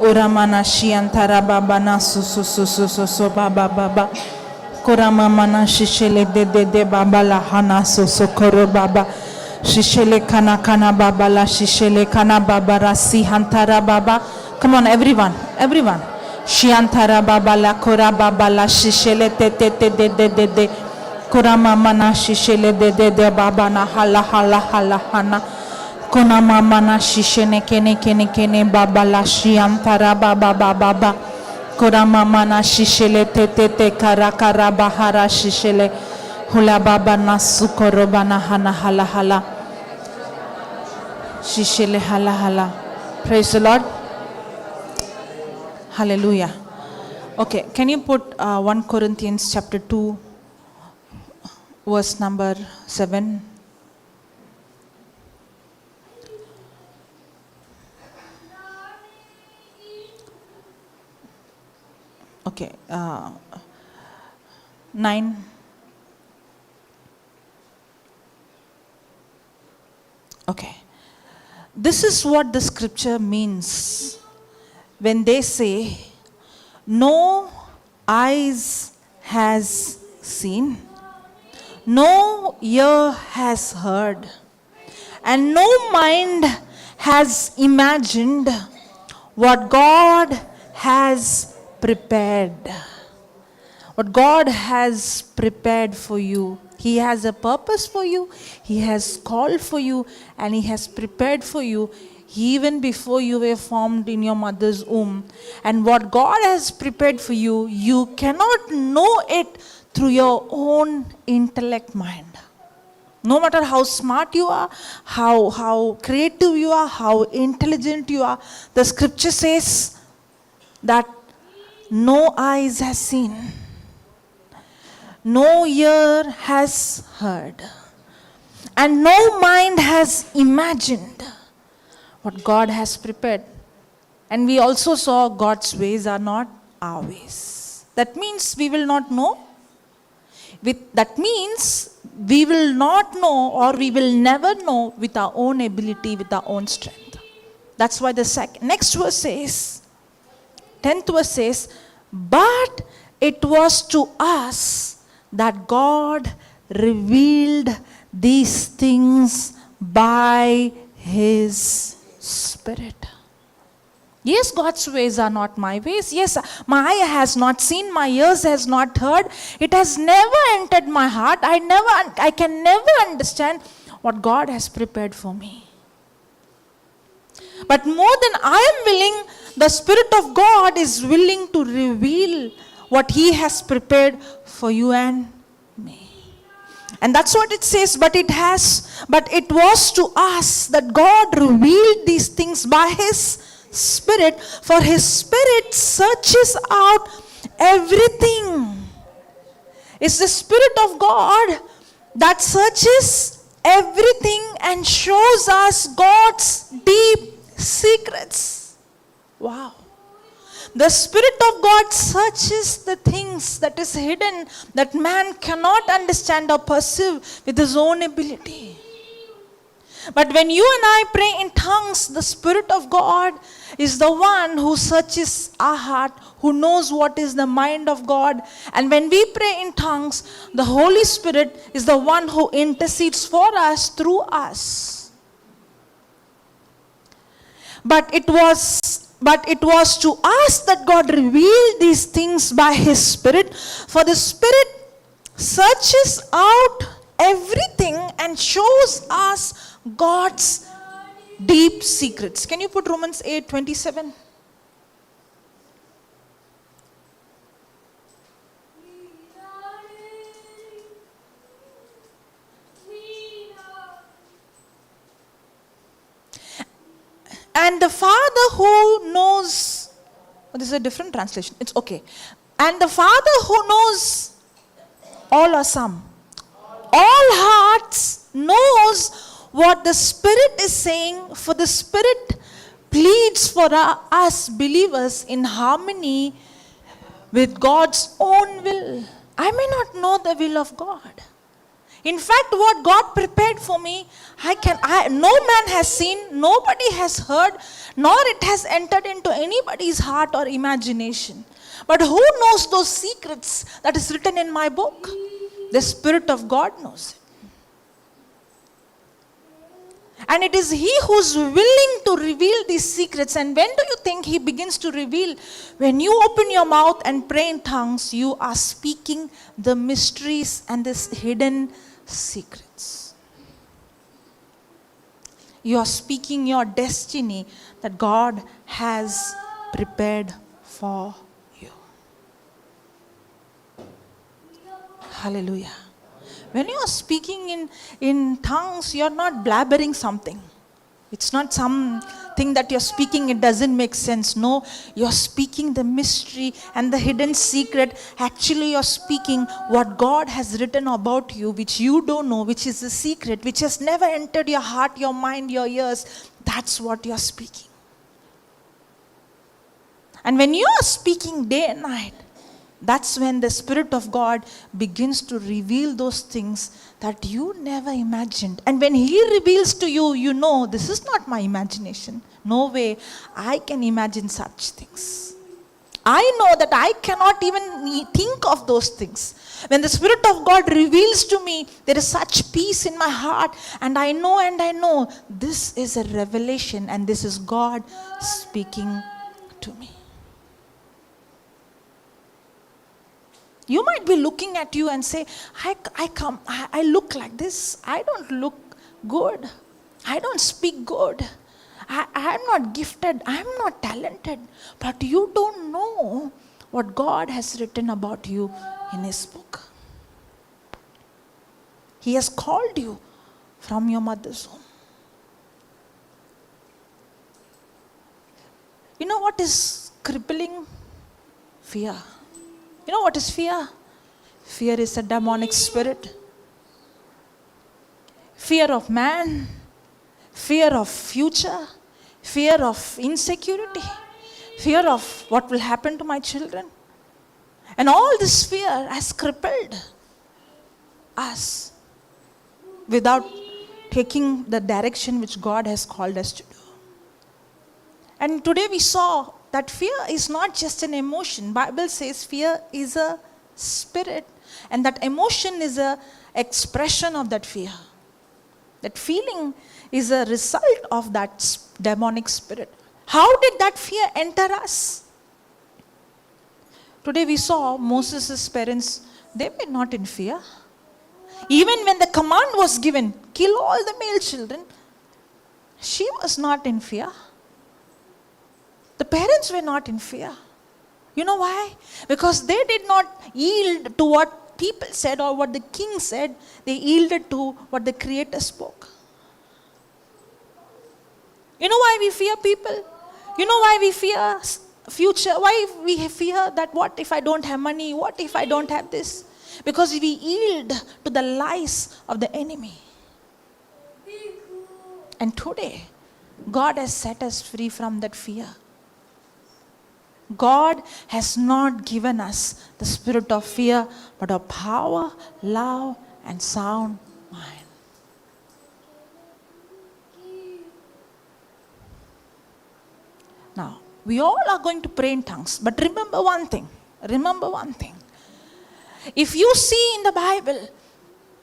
Uramana shiantara baba na so baba baba. Korama mana shishele de baba la hana so koro baba. Shishele kana baba la shishele kana baba rasi hantara baba. Come on, everyone. Shiantara baba la kora baba la shishele te de. Korama mana shishele de baba na hala hana. Kona mama na shishene kene baba la shiantara baba. Kora mama na shishele te kara bahara shishele hula baba na sukoro bana hana hala shishele hala. Praise the Lord. Hallelujah. Okay, can you put 1 Corinthians chapter 2 verse number 7? Okay, 9. Okay, this is what the scripture means when they say, no eyes has seen, no ear has heard, and no mind has imagined what God has prepared. What God has prepared for you. He has a purpose for you. He has called for you, and He has prepared for you even before you were formed in your mother's womb. And what God has prepared for you, you cannot know it through your own intellect mind. No matter how smart you are, how creative you are, how intelligent you are, the scripture says that no eyes has seen, no ear has heard, and no mind has imagined what God has prepared. And we also saw God's ways are not our ways. That means we will not know. That means we will not know, or we will never know with our own ability, with our own strength. That's why the next verse says, 10th verse says, but it was to us that God revealed these things by His Spirit. Yes, God's ways are not my ways. Yes, my eye has not seen, my ears has not heard. It has never entered my heart. I can never understand what God has prepared for me. But more than I am willing, the Spirit of God is willing to reveal what He has prepared for you and me. And that's what it says, but it was to us that God revealed these things by His Spirit, for His Spirit searches out everything. It's the Spirit of God that searches everything and shows us God's deep secrets. Wow. The Spirit of God searches the things that is hidden, that man cannot understand or perceive with his own ability. But when you and I pray in tongues, the Spirit of God is the one who searches our heart, who knows what is the mind of God. And when we pray in tongues, the Holy Spirit is the one who intercedes for us through us. But it was to us that God revealed these things by His Spirit. For the Spirit searches out everything and shows us God's deep secrets. Can you put Romans 8:27? And the Father who knows, this is a different translation, it's okay. And the Father who knows all or some, all hearts, knows what the Spirit is saying, for the Spirit pleads for us believers in harmony with God's own will. I may not know the will of God. In fact, what God prepared for me, no man has seen, nobody has heard, nor it has entered into anybody's heart or imagination. But who knows those secrets that is written in my book? The Spirit of God knows it. And it is He who's willing to reveal these secrets. And when do you think He begins to reveal? When you open your mouth and pray in tongues, you are speaking the mysteries and this hidden secrets. You are speaking your destiny that God has prepared for you. Hallelujah. When you are speaking in tongues, you are not blabbering something. It's not something that you're speaking, it doesn't make sense. No, you're speaking the mystery and the hidden secret. Actually, you're speaking what God has written about you, which you don't know, which is a secret, which has never entered your heart, your mind, your ears. That's what you're speaking. And when you are speaking day and night, that's when the Spirit of God begins to reveal those things that you never imagined. And when He reveals to you, you know, this is not my imagination. No way I can imagine such things. I know that I cannot even think of those things. When the Spirit of God reveals to me, there is such peace in my heart. And I know this is a revelation and this is God speaking to me. You might be looking at you and say, I look like this. I don't look good. I don't speak good. I'm not gifted. I'm not talented. But you don't know what God has written about you in His book. He has called you from your mother's womb. You know what is crippling? Fear. You know what is fear? Fear is a demonic spirit. Fear of man, fear of future, fear of insecurity, fear of what will happen to my children. And all this fear has crippled us without taking the direction which God has called us to do. And today we saw that fear is not just an emotion. Bible says fear is a spirit. And that emotion is an expression of that fear. That feeling is a result of that demonic spirit. How did that fear enter us? Today we saw Moses' parents, they were not in fear. Even when the command was given, kill all the male children, she was not in fear. The parents were not in fear. You know why? Because they did not yield to what people said or what the king said. They yielded to what the Creator spoke. You know why we fear people? You know why we fear future? Why we fear that what if I don't have money? What if I don't have this? Because we yield to the lies of the enemy. And today, God has set us free from that fear. God has not given us the spirit of fear, but of power, love, and sound mind. Now, we all are going to pray in tongues, but remember one thing. If you see in the Bible,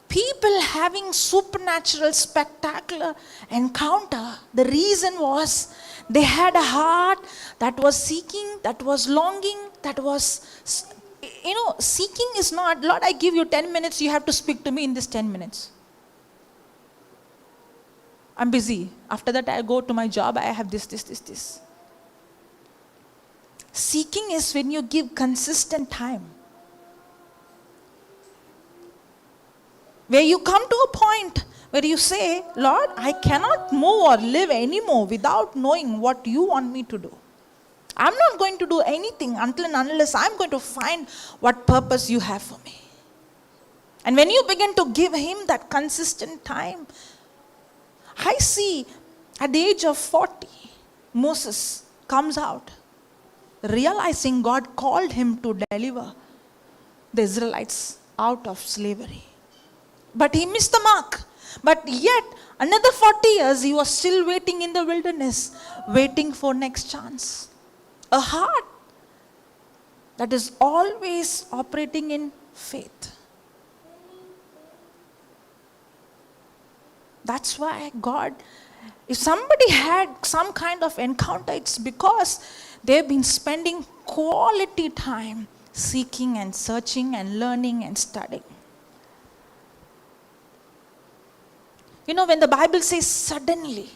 people having supernatural, spectacular encounter, the reason was they had a heart that was seeking, that was longing, that was, seeking is not, Lord, I give you 10 minutes, you have to speak to me in this 10 minutes. I'm busy. After that, I go to my job, I have this. Seeking is when you give consistent time. Where you come to a point where you say, Lord, I cannot move or live anymore without knowing what you want me to do. I'm not going to do anything until and unless I'm going to find what purpose you have for me. And when you begin to give Him that consistent time, I see at the age of 40, Moses comes out, realizing God called him to deliver the Israelites out of slavery. But he missed the mark. But yet, another 40 years, he was still waiting in the wilderness, waiting for next chance. A heart that is always operating in faith. That's why God, if somebody had some kind of encounter, it's because they've been spending quality time seeking and searching and learning and studying. You know, when the Bible says suddenly,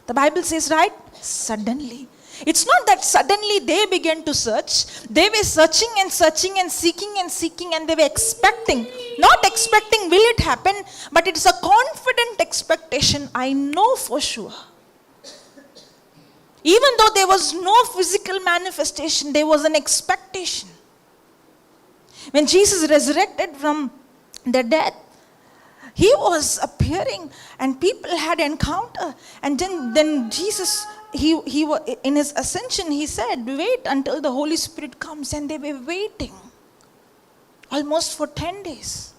the Bible says, right? Suddenly. It's not that suddenly they began to search. They were searching and searching and seeking, and they were expecting. Not expecting will it happen, but it's a confident expectation. I know for sure. Even though there was no physical manifestation, there was an expectation. When Jesus resurrected from the dead, he was appearing and people had encounter. And then Jesus, he in his ascension, he said, wait until the Holy Spirit comes. And they were waiting almost for 10 days.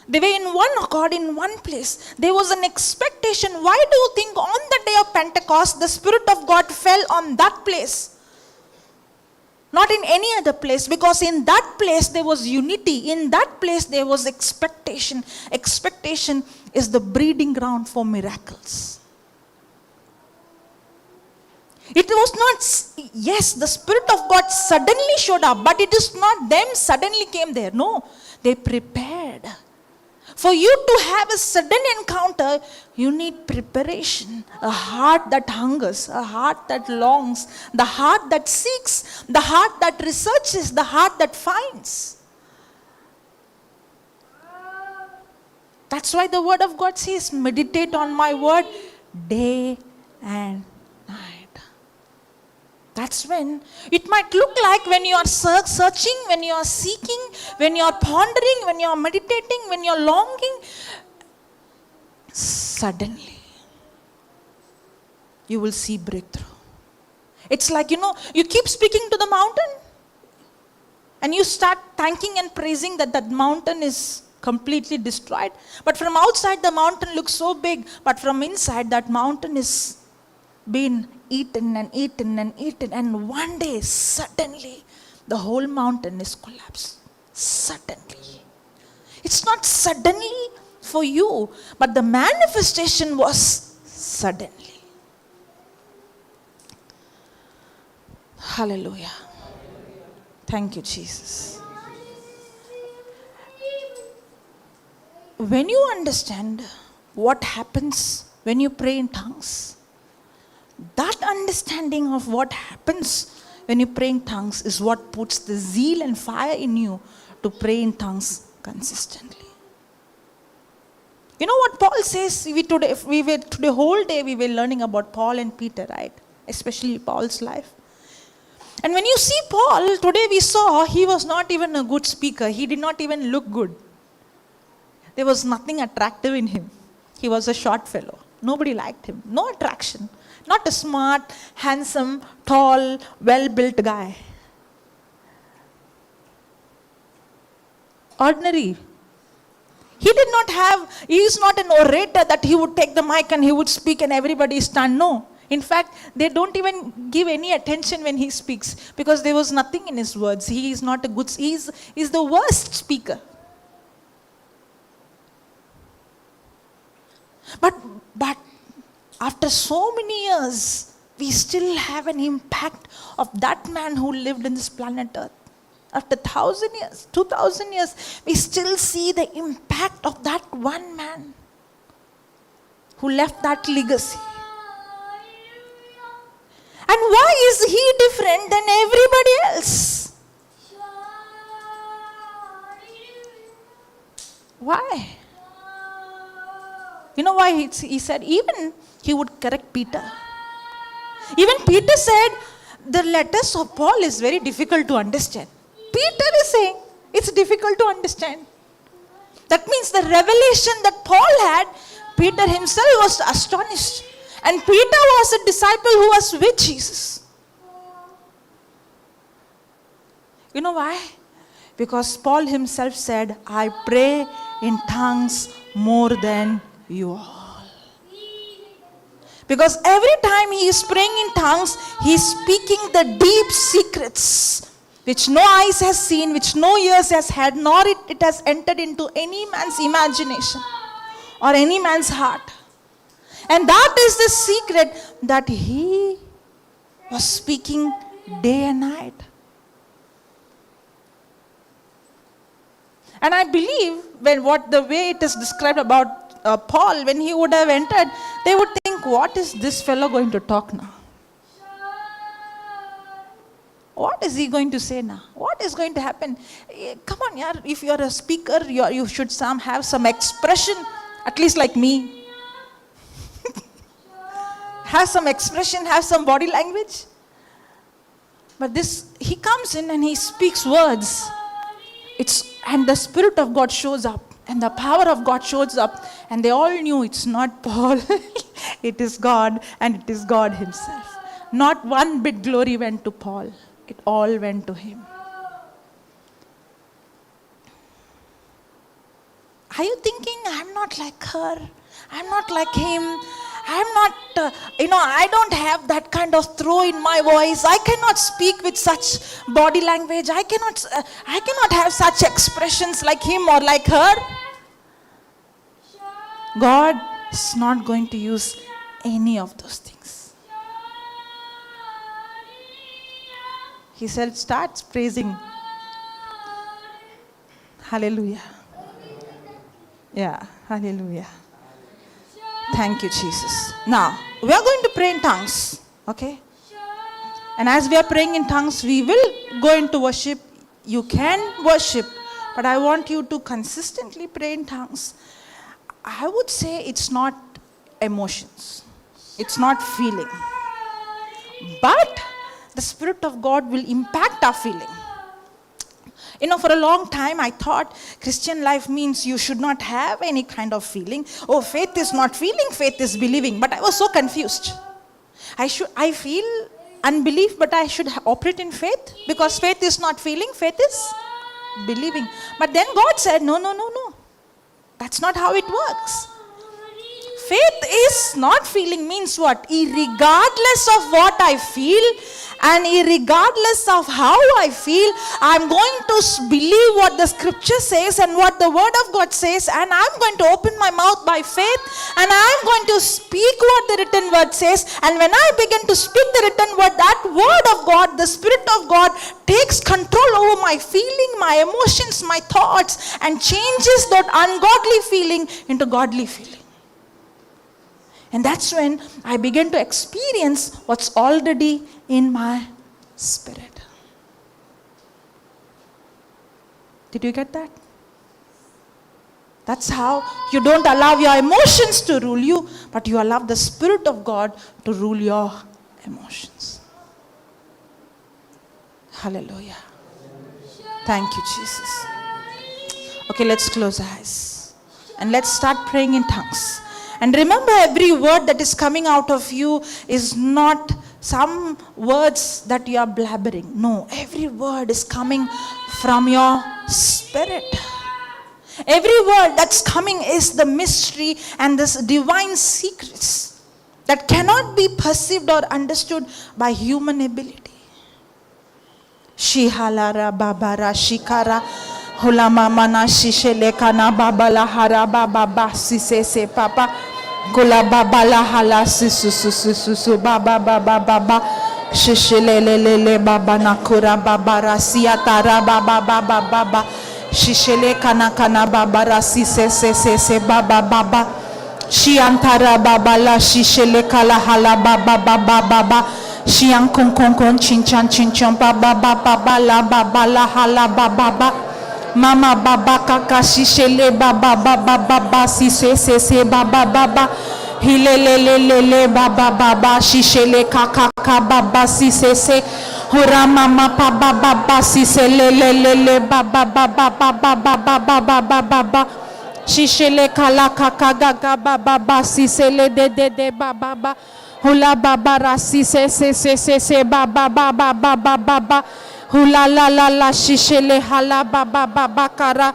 They were in one accord, in one place. There was an expectation. Why do you think on the day of Pentecost, the Spirit of God fell on that place? Not in any other place, because in that place there was unity. In that place there was expectation. Expectation is the breeding ground for miracles. It was not, yes, the Spirit of God suddenly showed up, but it is not them suddenly came there. No, they prepared. For you to have a sudden encounter, you need preparation. A heart that hungers, a heart that longs, the heart that seeks, the heart that researches, the heart that finds. That's why the Word of God says, meditate on my word day and night. That's when it might look like when you are searching, when you are seeking, when you are pondering, when you are meditating, when you are longing, suddenly you will see breakthrough. It's like, you keep speaking to the mountain and you start thanking and praising that mountain is completely destroyed. But from outside the mountain looks so big, but from inside that mountain is been eaten and eaten and eaten, and one day suddenly the whole mountain is collapsed. Suddenly. It's not suddenly for you, but the manifestation was suddenly. Hallelujah. Thank you, Jesus. When you understand what happens when you pray in tongues, that understanding of what happens when you pray in tongues is what puts the zeal and fire in you to pray in tongues consistently. You know what Paul says? Today whole day we were learning about Paul and Peter, right? Especially Paul's life. And when you see Paul, today we saw he was not even a good speaker. He did not even look good. There was nothing attractive in him. He was a short fellow. Nobody liked him. No attraction. Not a smart, handsome, tall, well-built guy. Ordinary. He is not an orator that he would take the mic and he would speak and everybody stand. No. In fact, they don't even give any attention when he speaks because there was nothing in his words. He is the worst speaker. But after so many years, we still have an impact of that man who lived in this planet Earth. After 1,000 years, 2,000 years, we still see the impact of that one man who left that legacy. And why is he different than everybody else? Why? You know why he said even he would correct Peter. Even Peter said the letters of Paul is very difficult to understand. Peter is saying it's difficult to understand. That means the revelation that Paul had, Peter himself was astonished. And Peter was a disciple who was with Jesus. You know why? Because Paul himself said, I pray in tongues more than you all. Because every time he is praying in tongues, he is speaking the deep secrets which no eyes has seen, which no ears has heard, nor it has entered into any man's imagination or any man's heart. And that is the secret that he was speaking day and night. And I believe the way it is described about Paul, when he would have entered, they would think, what is this fellow going to talk now? What is he going to say now? What is going to happen? Come on, yaar, if you are a speaker, you should have some expression, at least like me. Have some expression, have some body language. But he comes in and he speaks words. And the Spirit of God shows up. And the power of God shows up. And they all knew it's not Paul. It is God, and it is God himself. Not one bit glory went to Paul. It all went to him. Are you thinking, I'm not like her? I'm not like him. I'm not, I don't have that kind of throw in my voice. I cannot speak with such body language. I cannot have such expressions like him or like her. God is not going to use any of those things. He said, starts praising. Hallelujah. Yeah, hallelujah. Thank you, Jesus. Now, we are going to pray in tongues. Okay? And as we are praying in tongues, we will go into worship. You can worship. But I want you to consistently pray in tongues. I would say it's not emotions. It's not feeling. But the Spirit of God will impact our feeling. For a long time I thought Christian life means you should not have any kind of feeling. Oh, faith is not feeling, faith is believing. But I was so confused. I feel unbelief, but I should operate in faith, because faith is not feeling, faith is believing. But then God said, no. That's not how it works. Faith is not feeling means what? Irregardless of what I feel and irregardless of how I feel, I'm going to believe what the scripture says and what the word of God says, and I'm going to open my mouth by faith and I'm going to speak what the written word says. And when I begin to speak the written word, that word of God, the Spirit of God takes control over my feeling, my emotions, my thoughts, and changes that ungodly feeling into godly feeling. And that's when I begin to experience what's already in my spirit. Did you get that? That's how you don't allow your emotions to rule you, but you allow the Spirit of God to rule your emotions. Hallelujah. Thank you, Jesus. Okay, let's close our eyes. And let's start praying in tongues. And remember, every word that is coming out of you is not some words that you are blabbering. No, every word is coming from your spirit. Every word that's coming is the mystery and this divine secrets that cannot be perceived or understood by human ability. Shihalara babara shikara hulama mana shishelekana babala haraba baba sise papa kula babala hala sisu baba baba baba shishelelele baba nakura babara siatara baba baba baba shishele kana babara sise baba baba shiantara babala shishele kala hala baba baba baba shiang kon chinchan baba baba la hala baba mama baba kaka shishele baba baba sise baba hilelelele baba shishele kaka baba sise hura mama baba sise lelelele baba shishele kala kaka gaga baba sise le de baba hula baba rasi se baba hula la shishele hala baba kara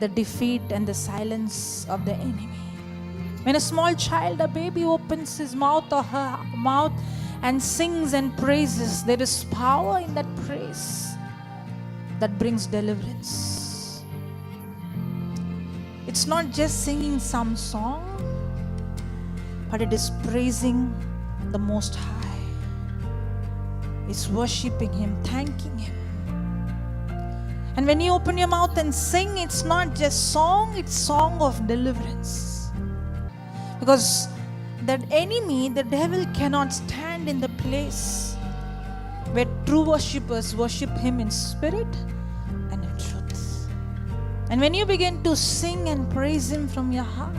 the defeat and the silence of the enemy. When a small child, a baby, opens his mouth or her mouth and sings and praises, there is power in that praise that brings deliverance. It's not just singing some song, but it is praising the Most High. It's worshiping Him, thanking Him. And when you open your mouth and sing, it's not just song, it's song of deliverance. Because that enemy, the devil, cannot stand in the place where true worshippers worship Him in spirit and in truth. And when you begin to sing and praise Him from your heart,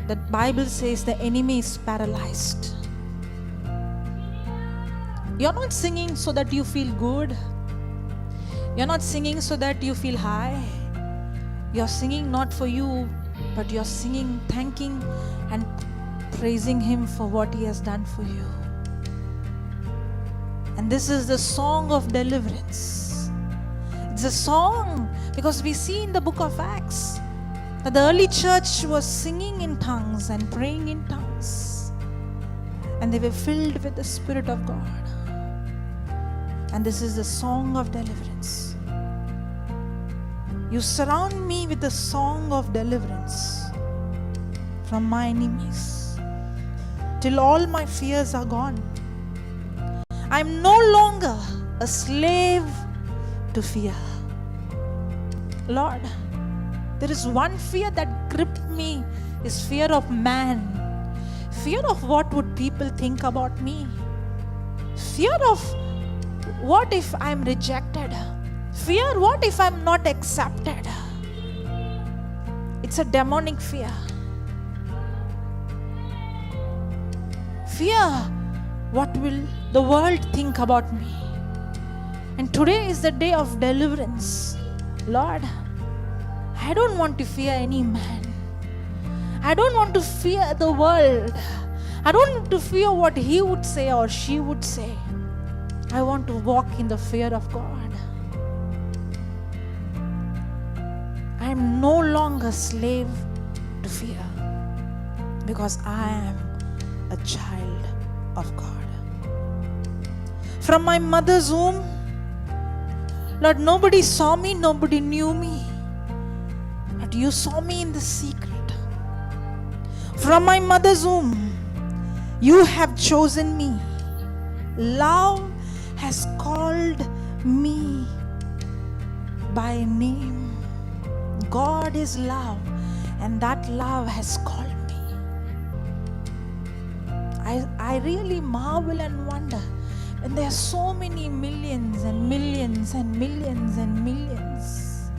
the Bible says the enemy is paralyzed. You're not singing so that you feel good. You're not singing so that you feel high. You're singing not for you, but you're singing, thanking and praising Him for what He has done for you. And this is the song of deliverance. It's a song because we see in the book of Acts that the early church was singing in tongues and praying in tongues. And they were filled with the Spirit of God. And this is the song of deliverance. You surround me with the song of deliverance from my enemies till all my fears are gone. I am no longer a slave to fear. Lord, there is one fear that gripped me, is fear of man. Fear of what would people think about me. Fear of what if I am rejected? Fear, what if I am not accepted? It's a demonic fear. Fear, what will the world think about me? And today is the day of deliverance. Lord, I don't want to fear any man. I don't want to fear the world. I don't want to fear what he would say or she would say. I want to walk in the fear of God. I am no longer slave to fear because I am a child of God. From my mother's womb, Lord, nobody saw me, nobody knew me, but you saw me in the secret. From my mother's womb, you have chosen me. Love has called me by name. God is love, and that love has called me. I really marvel and wonder when there are so many millions and millions and millions and millions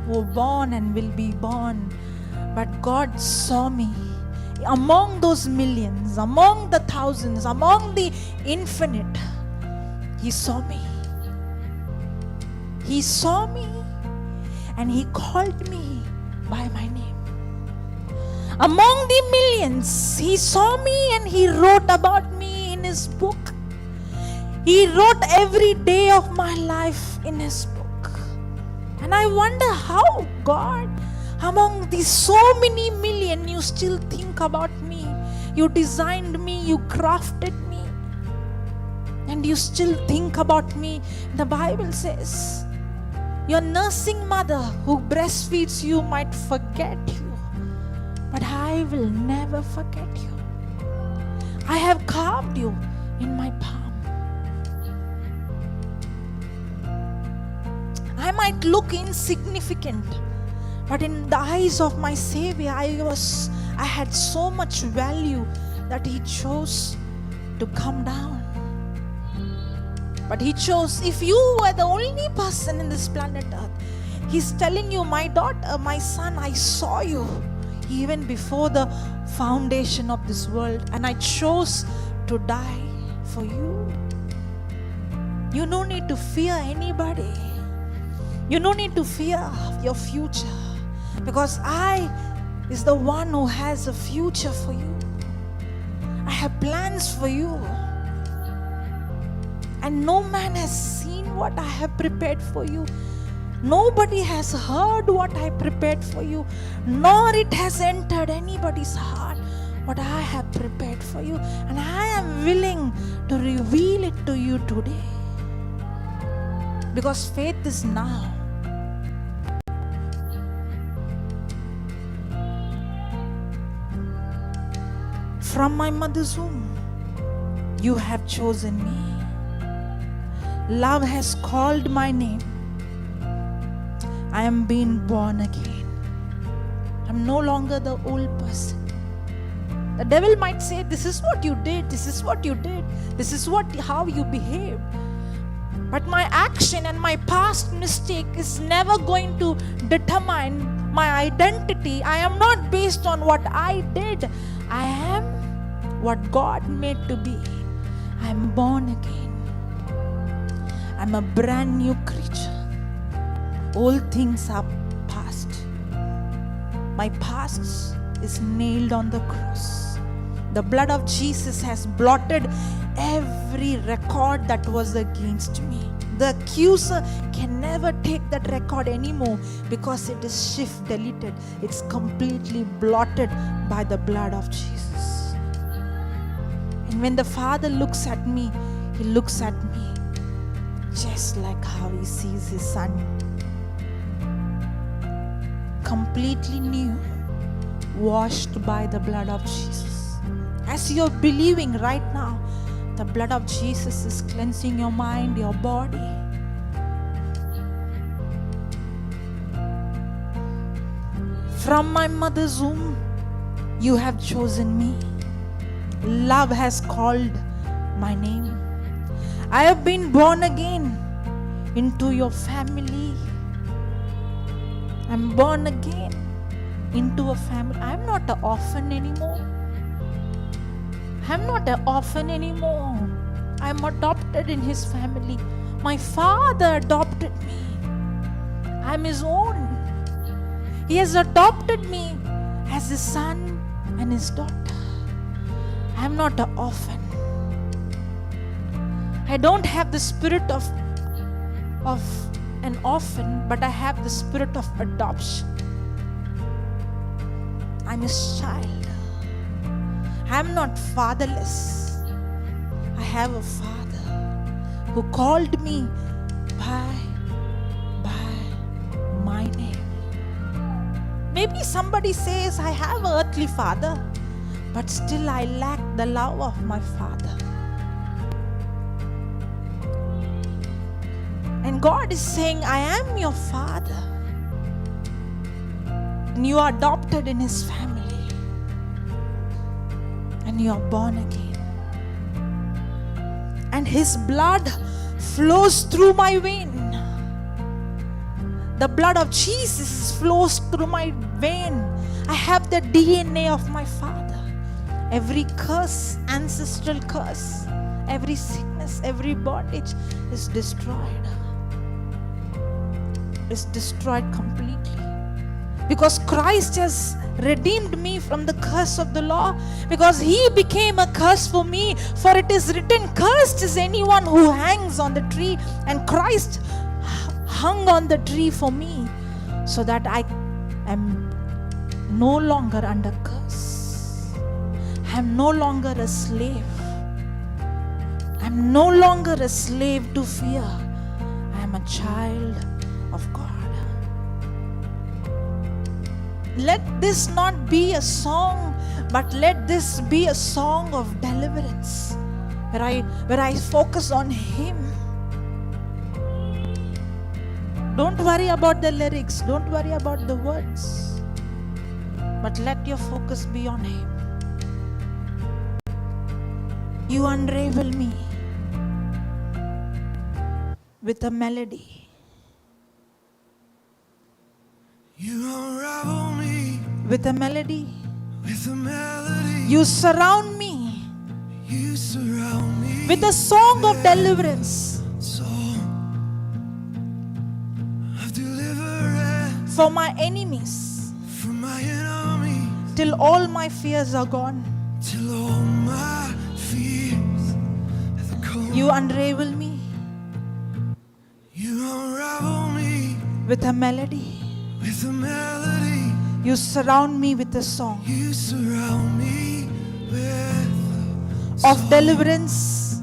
who were born and will be born, but God saw me. Among those millions, among the thousands, among the infinite, He saw me. He saw me and He called me by my name. Among the millions, He saw me and He wrote about me in His book. He wrote every day of my life in His book. And I wonder how, God, among these so many million, you still think about me. You designed me, you crafted me, and you still think about me. The Bible says, your nursing mother who breastfeeds you might forget you, but I will never forget you. I have carved you in my palm. I might look insignificant, but in the eyes of my Savior, I had so much value that He chose to come down. But He chose, if you were the only person in this planet Earth, He's telling you, my daughter, my son, I saw you even before the foundation of this world, and I chose to die for you. You don't need to fear anybody. You don't need to fear your future, because I is the one who has a future for you. I have plans for you, and no man has seen what I have prepared for you. Nobody has heard what I prepared for you, nor it has entered anybody's heart what I have prepared for you. And I am willing to reveal it to you today. Because faith is now. From my mother's womb, you have chosen me. Love has called my name. I am being born again. I'm no longer the old person. The devil might say, this is what you did, this is what you did, this is how you behaved. But my action and my past mistake is never going to determine my identity. I am not based on what I did. I am what God made to be. I am born again. I'm a brand new creature. All things are past. My past is nailed on the cross. The blood of Jesus has blotted every record that was against me. The accuser can never take that record anymore because it is shift deleted. It's completely blotted by the blood of Jesus. And when the Father looks at me, He looks at me just like how He sees His Son. Completely new, washed by the blood of Jesus. As you're believing right now, the blood of Jesus is cleansing your mind, your body. From my mother's womb, you have chosen me. Love has called my name. I have been born again into your family. I'm born again into a family. I'm not an orphan anymore. I'm not an orphan anymore. I'm adopted in His family. My Father adopted me. I'm His own. He has adopted me as His son and His daughter. I'm not an orphan. I don't have the spirit of an orphan, but I have the spirit of adoption. I'm His child. I'm not fatherless. I have a Father who called me by my name. Maybe somebody says, I have an earthly father, but still I lack the love of my Father. And God is saying, I am your Father. And you are adopted in His family. And you are born again. And His blood flows through my vein. The blood of Jesus flows through my vein. I have the DNA of my Father. Every curse, ancestral curse, every sickness, every bondage is destroyed. It's destroyed completely. Because Christ has redeemed me from the curse of the law. Because He became a curse for me. For it is written, cursed is anyone who hangs on the tree. And Christ hung on the tree for me, so that I am no longer under curse. I am no longer a slave. I am no longer a slave to fear. I am a child of God. Let this not be a song, but let this be a song of deliverance, where I focus on Him. Don't worry about the lyrics, don't worry about the words, but let your focus be on Him. You unravel me with a melody. You unravel me with a melody. with a melody. You surround me You surround me with a song of deliverance. song of deliverance For my enemies, from my enemies, till all my fears are gone. till all my fears have gone. You unravel me You unravel me with a melody. with a melody. You surround me with a song You surround me with of deliverance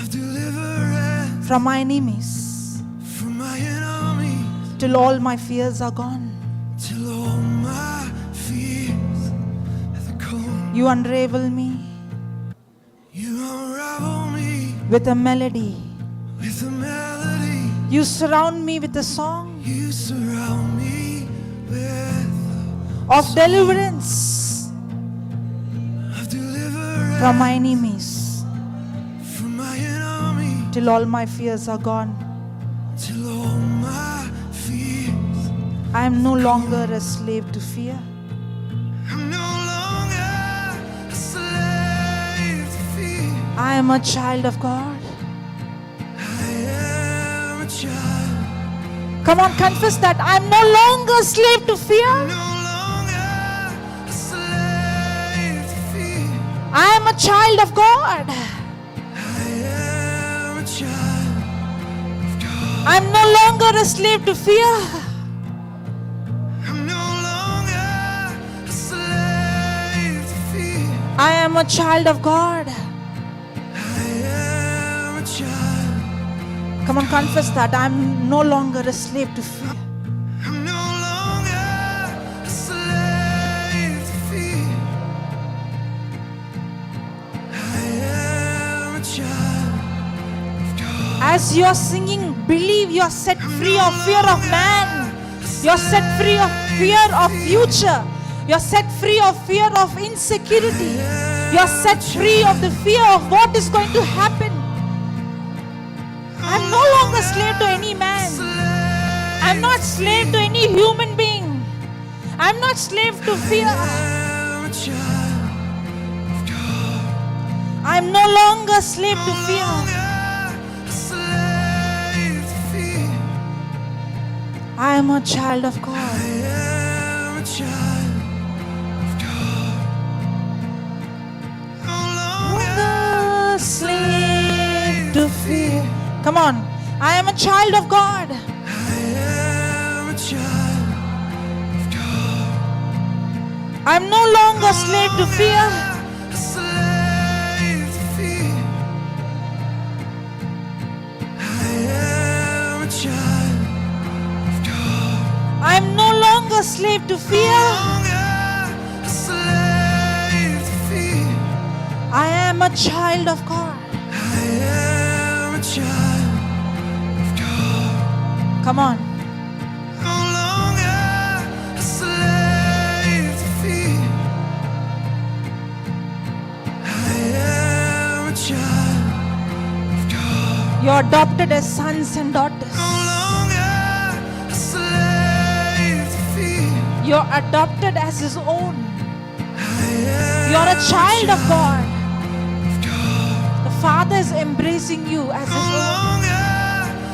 of deliverance from my enemies from my enemies, till all my fears are gone. till all my fears have gone. You unravel me You unravel me with a melody. with a melody. You surround me with a song You surround me with of deliverance of deliverance from my enemies from my enemies, till all my fears are gone. till all my fears. I am no longer a slave to fear. I'm no longer a slave to fear. I am a child of God. I am a child. Come on, confess that. I am no longer a slave to fear. No longer a slave to fear. I am a child of God. I am a child of God. I am no longer a slave to fear. I'm no longer a slave to fear. I am a child of God. I am a child. Come on, confess that. I am no longer a slave to fear. I'm no longer a slave to fear. I am a child of God. As you are singing, believe you are set free of fear of man. You are set free of fear of future. You are set free of fear of insecurity. You are set free of the fear of what is going to happen. I am no longer slave to any man. I am not slave to any human being. I am not slave to fear. I am a child of God. I am no longer slave to fear. A slave to fear. I am a child of I God. am a child of God. No longer A slave to fear. Come on. I am a child of God. I am a child of God. I am no longer slave to fear. A slave to fear. I am a child of God. I am no longer slave to fear. A slave to fear. I am a child of God. I am a child of God. Come on. No longer a slave to fear. I am a child of God. You are adopted as sons and daughters. No longer a slave to fear. You are adopted as His own. I am You are a child of God. of God. The Father is embracing you as No His own. longer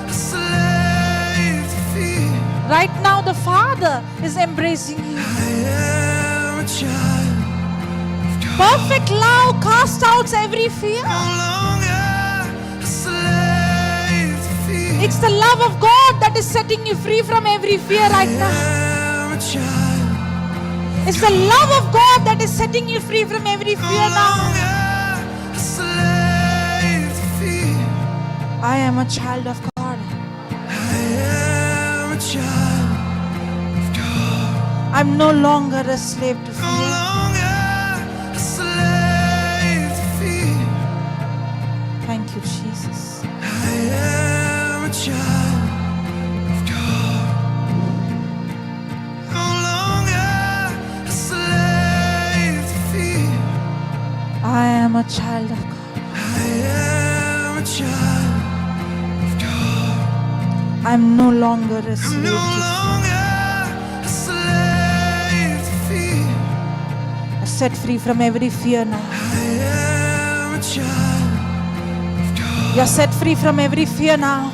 a slave to fear. Right now, the Father is embracing you. I am a child of God. Perfect love casts out every fear. No longer a slave to fear. It's the love of God that is setting you free from every fear right now. I am a child. It's the love of God that is setting you free from every fear now. A slave to fear. I am a child of God. I am a child of God. I'm no longer a slave to No fear. longer a slave to fear. Thank you, Jesus. I am a child of God. No longer a slave to fear. I am a child of God. I am a child of God. I'm no longer a I'm slave no to fear. longer a slave to fear. I'm set free from every fear now. I am a child of God. You're set free from every fear now.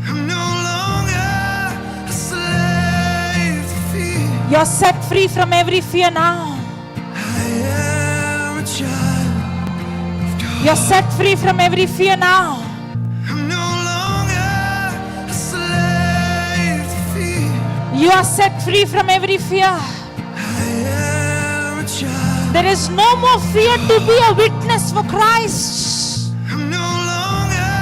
I'm no longer a slave to fear. You're set free from every fear now. I am a child of God. You're set free from every fear now. I'm no longer a slave You are set free from every fear. I am a child. There is no more fear to be a witness for Christ. I'm no longer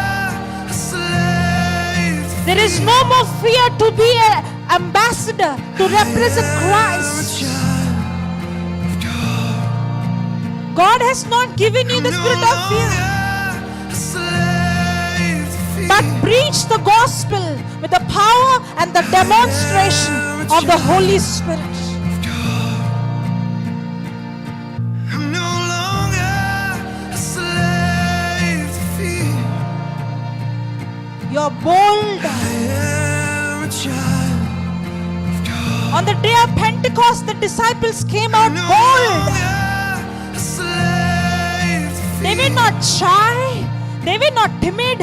a slave. There is no more fear to be an ambassador to represent I'm a Christ. child of God. God has not given you the No spirit of fear, longer a slave to fear. but preach the gospel with the power and the demonstration of the Holy Spirit. I'm no longer a slave to fear. You're bold. I am a child of God. On the day of Pentecost, the disciples came out No bold. longer a slave to They fear. were not shy. They were not timid.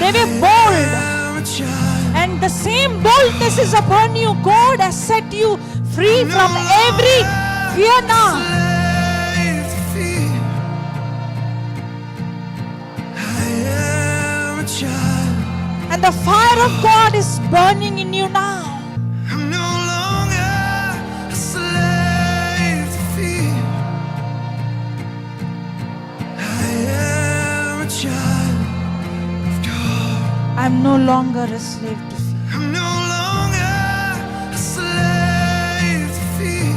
They were bold. I'm a child. And the same boldness is upon you. God has set you free from every fear now. Slave to fear. I am a child. And the fire of God is burning in you now. I'm no longer a slave to fear. I am a child of God. I'm no longer a slave to fear. I'm no longer a slave to fear.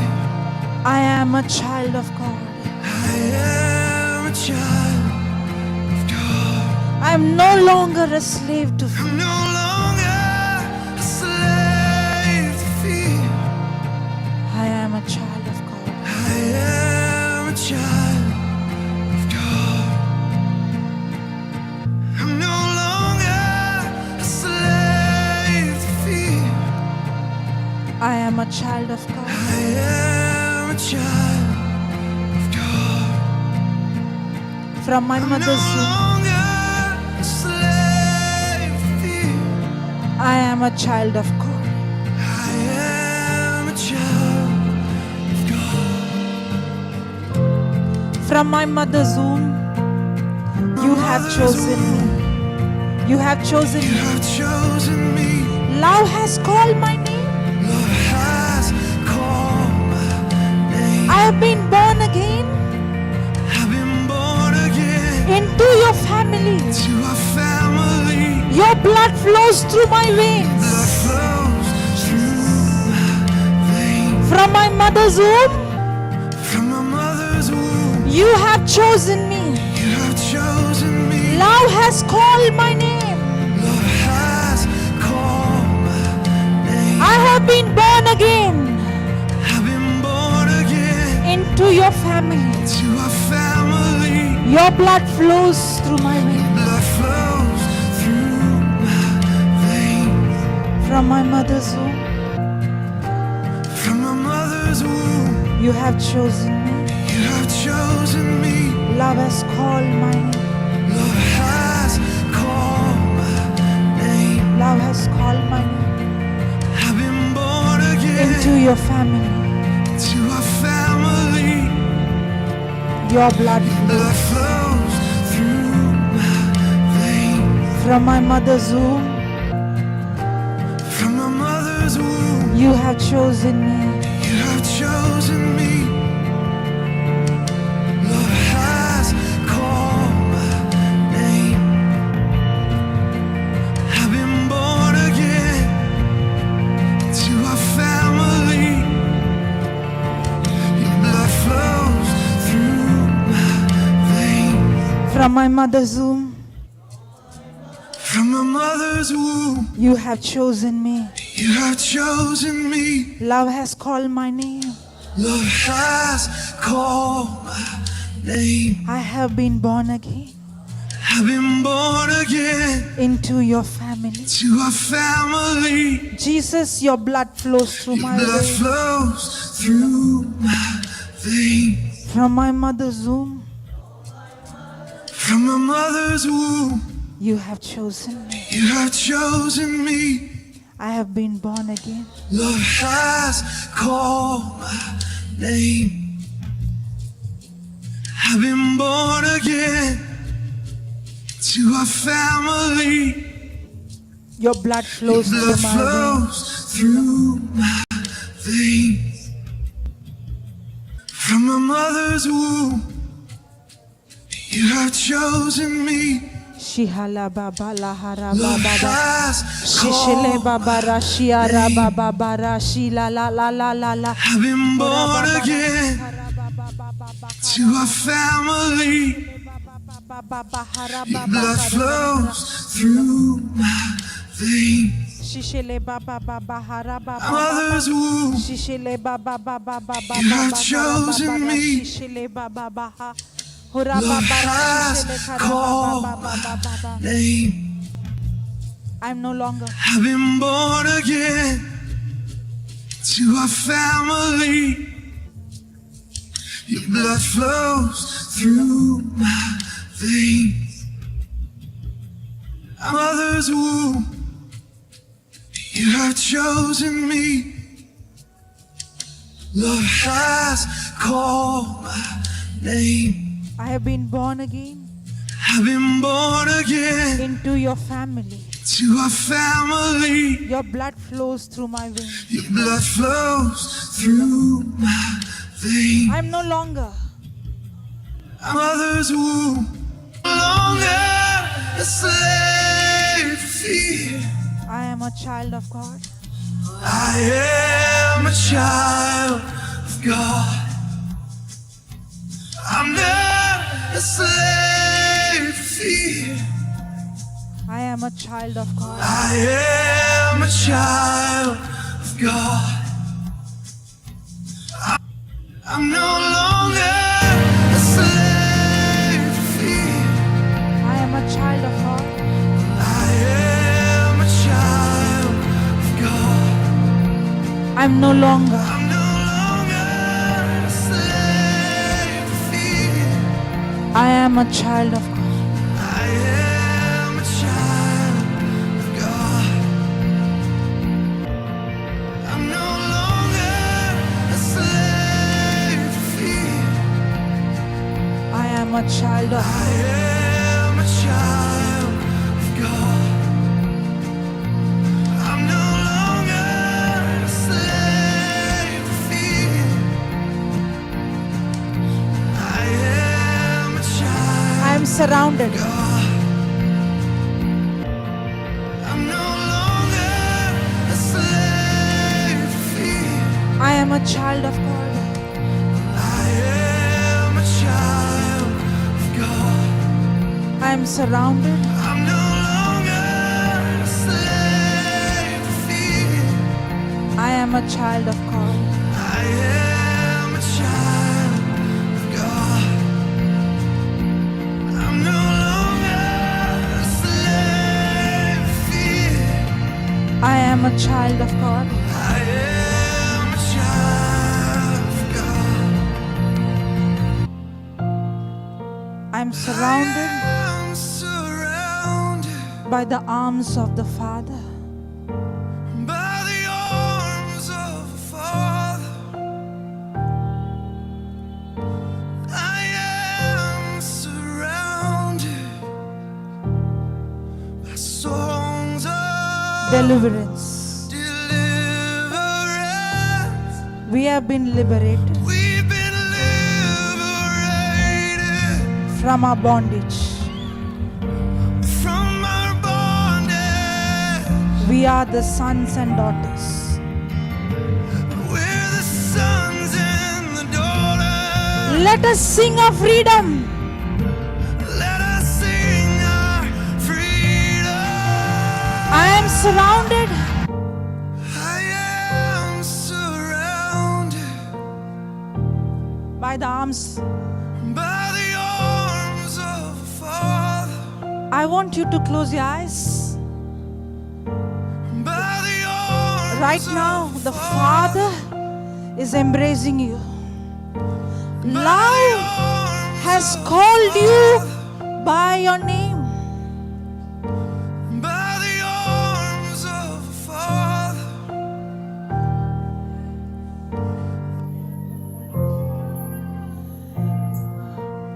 I am a child of God. I am a child of God. I'm no longer a slave to fear. I'm no longer a slave to fear. I am a child of God. I am a child of God. I'm no longer a slave to fear. I am a child of God. I am a child of God. From my I'm no mother's womb, longer a slave to fear. I am a child of God. I am a child of God. From my mother's womb, you have chosen me. You have chosen You me. have chosen me. Love has called my name. Love has called my name. I have been born again I've been born again into your family. to a family. Your blood flows through my veins. Blood flows through my veins. From my mother's womb, From my mother's womb, you have chosen me. you have chosen me. Love has called my name. Love has called my name. I have been born again I've been born again into your family. to a family. Your blood flows through my veins. Blood flows through my veins. From my mother's womb, From my mother's womb, you have chosen me. you have chosen me. Love has called my name. Love has called my name. Love has called my name I've been born again into your family. to a family. Your blood flows. Blood flows through my veins. From my mother's womb, From my mother's womb, you have chosen me. you have chosen me. Love has called my name. I've been born again to a family. Your blood flows through my veins. From my mother's womb, From my mother's womb, you have chosen me. you have chosen me. Love has called my name. Love has called my name. I have been born again I've been born again into your family. to a family. Jesus, your blood flows through my Blood veins. flows through my veins. From my mother's womb, From my mother's womb, you have chosen me. you have chosen me. I have been born again. Love has called my name. I've been born again to a family. Your blood flows through Blood my veins. flows through my veins. From my mother's womb, you have chosen me. Shihala baba lahara Love baba. has Shishile called. baba rashiara baba rashi la la la la la la. I've been born again to a family. Your blood flows through my veins. Shishile baba baba hara baba. Mother's womb, Shishile baba baba baba. you have chosen me. Shishile baba baba. Love has called my name. I'm no longer. I've been born again to a family. Your blood flows through my veins. Mother's womb, you have chosen me. Love has called my name. I have been born again I've been born again into your family. to a family. Your blood flows through my veins. Your blood flows through my veins. I'm no longer. Mother's womb, no longer a slave to fear. I am a child of God. I am a child of God. I'm not a slave to fear. I am a child of God. I am a child of God. I'm no longer a slave to fear. I am a child of God. I am a child of God. I'm no longer. I'm no longer a slave to fear. I am a child of God. I am a child of God. I'm no longer a slave to fear. I am a child of I am a child of God. I'm no longer a slave to fear. I am a child I am surrounded. of God. I'm no longer a slave to fear. I am a child of God. I am a child of God. I am surrounded. I'm no longer a slave to fear. I am a child of God. I am a child of God. I'm no longer a slave to fear. I am a child of God. I am a child of God. I am surrounded I'm surrounded by the arms of the Father. by the arms of a Father. I am surrounded by songs of Deliverance. deliverance. We have been liberated We've been liberated from our bondage. from our bondage. We are the sons and daughters. We're the sons and the daughters. Let us sing of freedom. Let us sing our freedom. I am surrounded I am surrounded by the arms. by the arms of a Father. I want you to close your eyes. By the arms Right now, of the a Father is embracing you. Love has called you by your name. By the arms of a Father.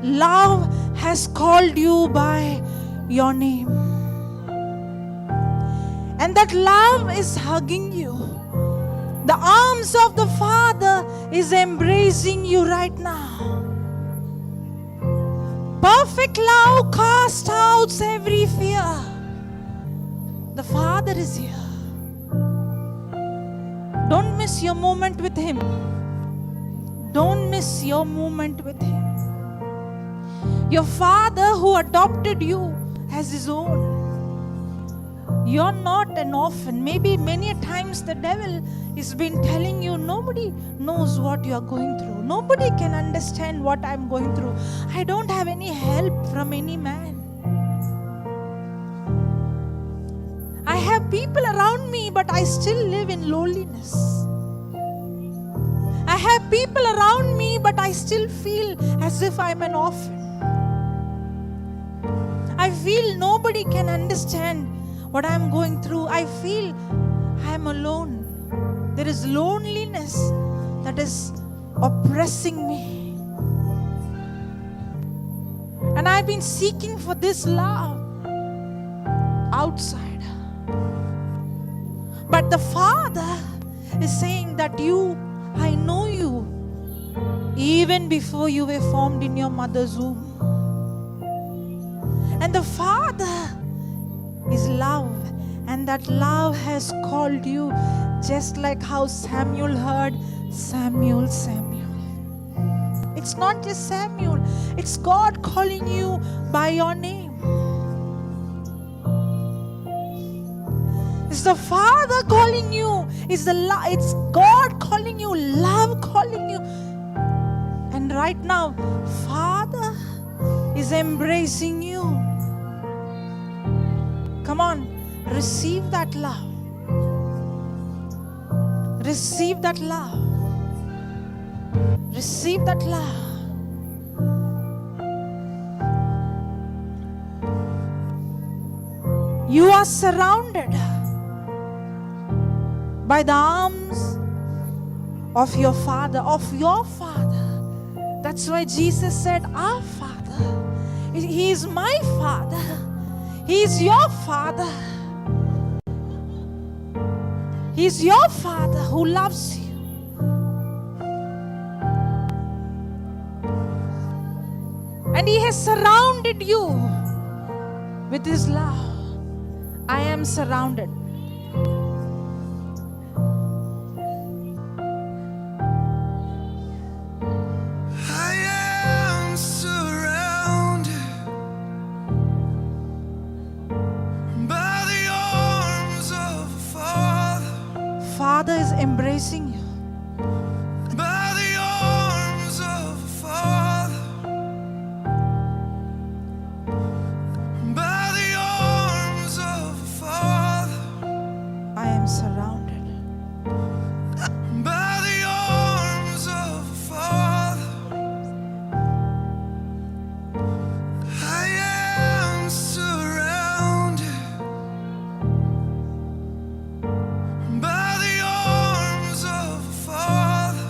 Love has called you by your name. And that love is hugging you. The arms of the Father is embracing you right now. Perfect love casts out every fear. The Father is here. Don't miss your moment with Him. Don't miss your moment with Him. Your Father who adopted you as His own. You're not an orphan. Maybe many times the devil has been telling you, nobody knows what you are going through. Nobody can understand what I'm going through. I don't have any help from any man. I have people around me, but I still live in loneliness. I have people around me, but I still feel as if I'm an orphan. I feel nobody can understand what I'm going through. I feel I'm alone. There is loneliness that is oppressing me. And I've been seeking for this love outside. But the Father is saying that I know you even before you were formed in your mother's womb. And the Father is love, and that love has called you just like how Samuel heard, Samuel, Samuel. It's not just Samuel, it's God calling you by your name. It's the Father calling you, it's God calling you, love calling you. And right now, Father is embracing you. Come on, receive that love. Receive that love. Receive that love. You are surrounded by the arms of your Father, That's why Jesus said, our Father. He is my Father. He is your Father. He is your Father who loves you. And He has surrounded you with His love. I am surrounded. I am surrounded by the arms of a Father. Father is embracing you. By the arms of a Father. By the arms of a Father. I am surrounded. By the arms of a Father. I am surrounded by the arms of a Father.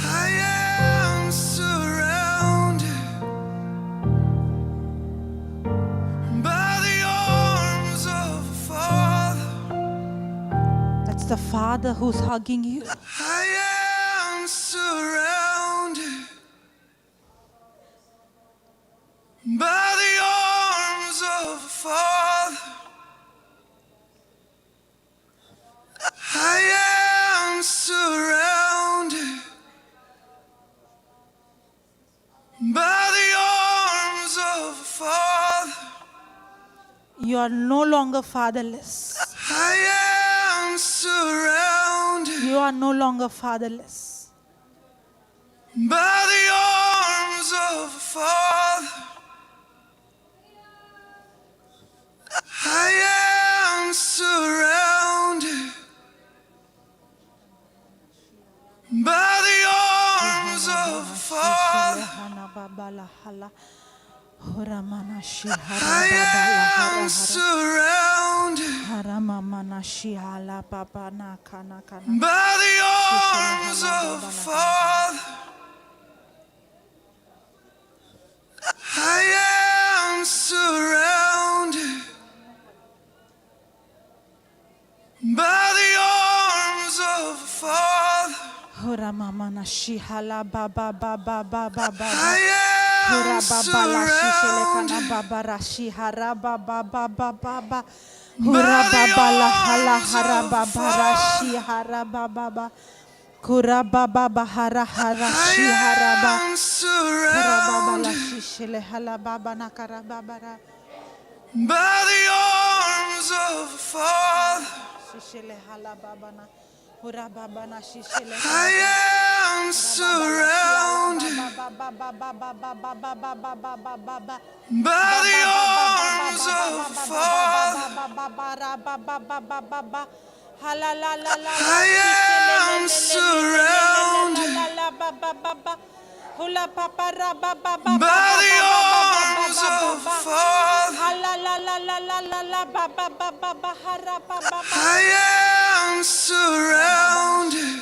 I am surrounded by the arms of a Father. That's the Father who's hugging you. I am surrounded by the arms of a Father. I am surrounded by the arms of a Father. You are no longer fatherless. I am surrounded You are no longer fatherless. by the arms of a Father. I am surrounded by the arms of a Father. I am surrounded by the arms of a Father. I am surrounded Haramamana shihala baba baba baba baba. I Hura am baba la shishele kana surrounded baba rashi haraba baba baba. by Hura the baba la hala arms hara of the baba rashi Father. haraba baba. Kura baba bahara hara I shi haraba. am Kura baba la surrounded shishele hala baba nakara baba ra. by the arms of the Father. Shishele hala baba na. Hura baba na shishele I hala. am surrounded by the arms of the Father. I am surrounded by the arms of the Father. I am surrounded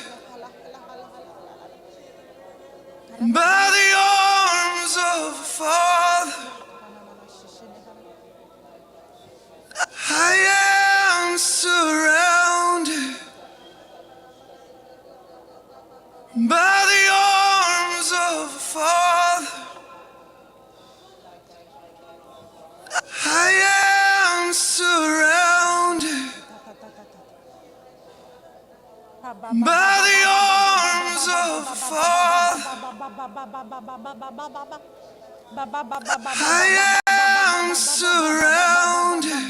by the arms of the Father. I am surrounded by the arms of the Father. I am surrounded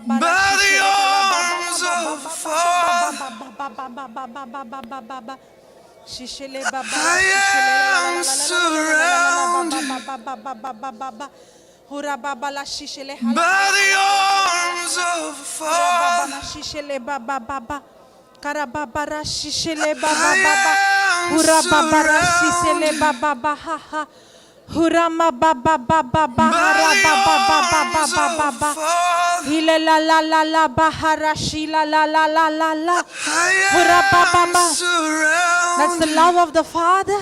by the arms of the Father. I am surrounded by the arms of the Father. I am surrounded by the arms of the Father. Karababara shishele baba I baba. am Hura babara sisele surrounded baba baba. Hurama baba baba by hara the baba arms baba of the baba. Father. Hile la la la la bahara shila la la la la la. Hura I baba am baba. That's the surrounded love of the Father.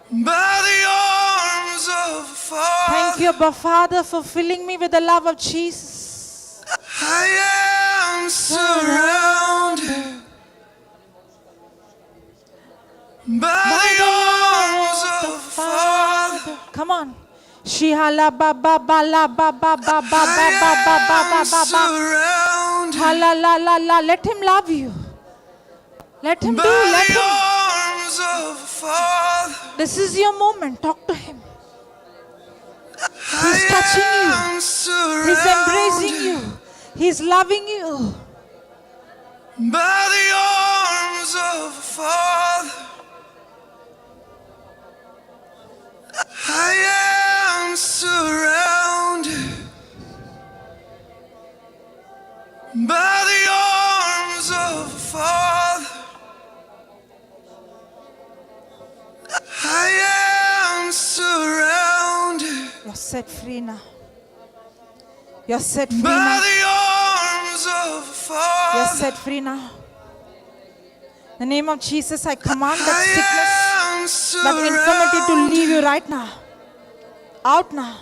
by the arms of the Father. Thank you, Abba Father, for filling me with the love of Jesus. I am surrounded by the arms of the Father. Come on. Shihala baba bala baba baba baba baba I am baba. surrounded Hala la la la. Let him love you. Let him do. by Let the him. arms of the Father. This is your moment. Talk to him. He's I touching you. am He's embracing surrounded you. He's loving you. by the arms of the Father. I am surrounded by the arms of the Father. I am surrounded You're set free now. You're set free by now. the arms of the You're Father. set free now. In the name of Jesus, I command I that am sickness, that infirmity to leave you right now. Out now.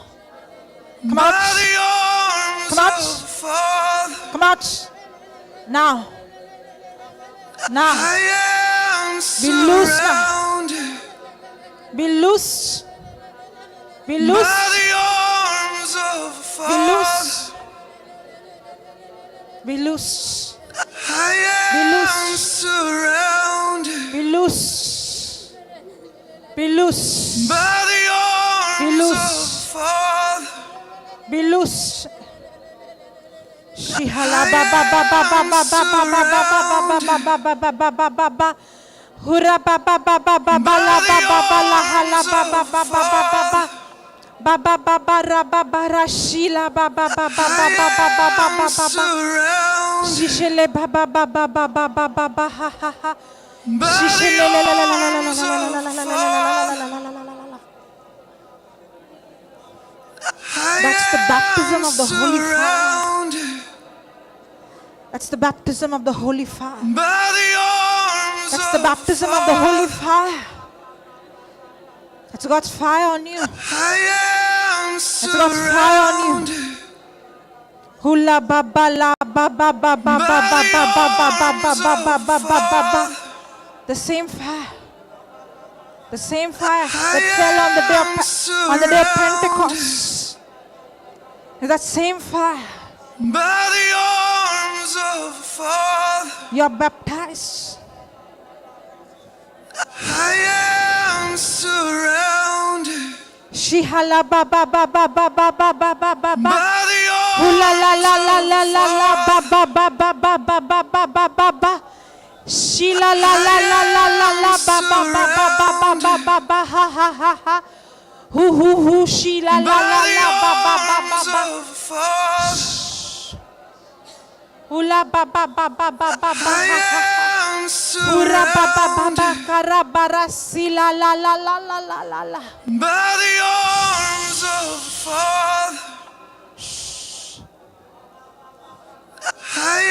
Come by out. the arms Come out. of the Father. Come out. Now. Now. I am Be loose now. surrounded Be loosed. Be by loosed. the arms of the Be Father. loosed. Be loosed. I Be am loosed. surrounded Be loosed. Be loosed. by the Be arms loose. of the Father. Be loosed. Shihala I ba ba ba ba ba am ba ba ba ba ba ba ba ba ba ba ba ba ba. Hura ba ba ba ba ba ba la ba ba ba la hala ba ba ba ba ba ba ba. Ba ba ba ba ra ba ba ra shila ba ba ba ba ba ba ba ba ba ba ba ba. Shishele ba ba ba ba ba ba ba ba ba ha ha ha. Shishele la la la la la la la la la la la la la la la la la. That's the baptism of the Holy Fire. That's the baptism of the Holy Fire. That's the baptism of the Holy Fire. That's God's fire on you. That's God's fire on you. Hula baba la baba baba by baba the baba baba arms baba of baba the baba. Father. The same fire. The same fire I that fell on the day of am on the day of surrounded Pentecost. That same fire. by the arms of the Father. You are baptized. I am surrounded Shihala baba baba baba baba baba. by the Hula la arms la la of la the la la Father. baba baba baba baba baba. Shila la la la la la I am la baba baba baba surrounded baba ha ha ha ha. Hu shila la by la the la baba baba arms baba. of the Father. Hula baba baba baba I ha ha. am Hura baba baba surrounded karabara sila la la la la la la la. by the arms of the Father. I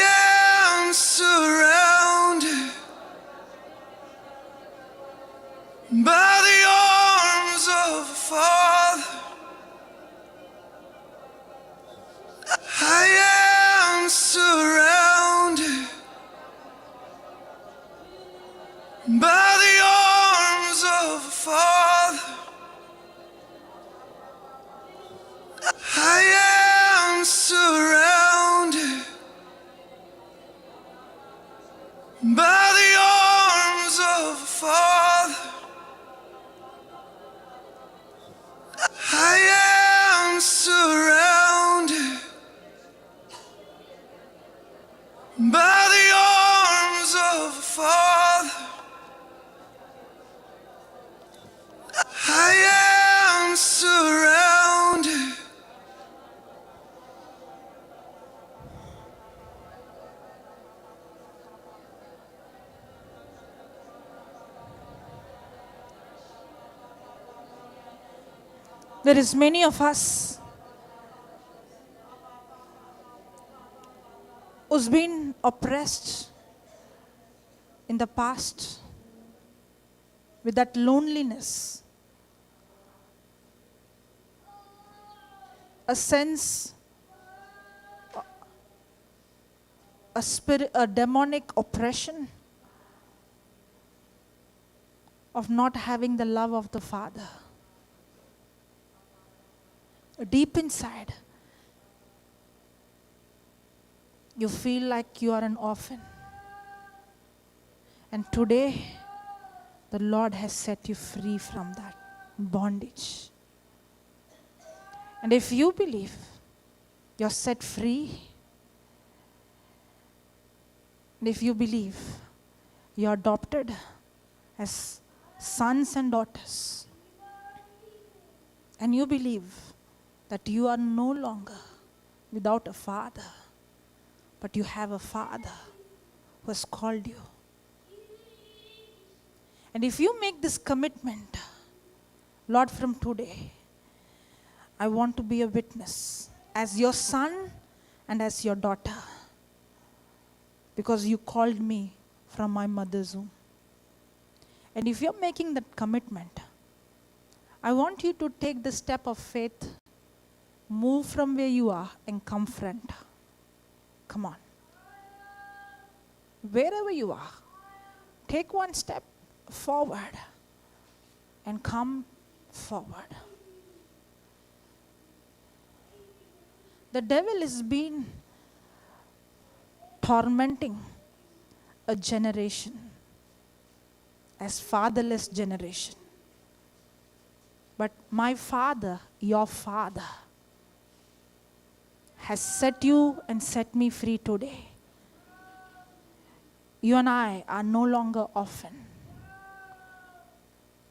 am surrounded by the arms of the Father. I am surrounded by the arms of the Father. I am surrounded by the arms of the Father. I am surrounded by the arms of the Father. I am surrounded. There is many of us who's been oppressed in the past with that loneliness, a sense, a spirit, a demonic oppression of not having the love of the Father. Deep inside, you feel like you are an orphan. And today, the Lord has set you free from that bondage. And if you believe you're set free, and if you believe you're adopted as sons and daughters, and you believe that you are no longer without a father, but you have a Father who has called you. And if you make this commitment, Lord, from today, I want to be a witness as your son and as your daughter, because you called me from my mother's womb. And if you're making that commitment, I want you to take the step of faith, move from where you are and come front. Come on. Wherever you are, take one step forward and come forward. The devil has been tormenting a generation as fatherless generation. But my Father, your Father, has set you and set me free today. You and I are no longer orphan.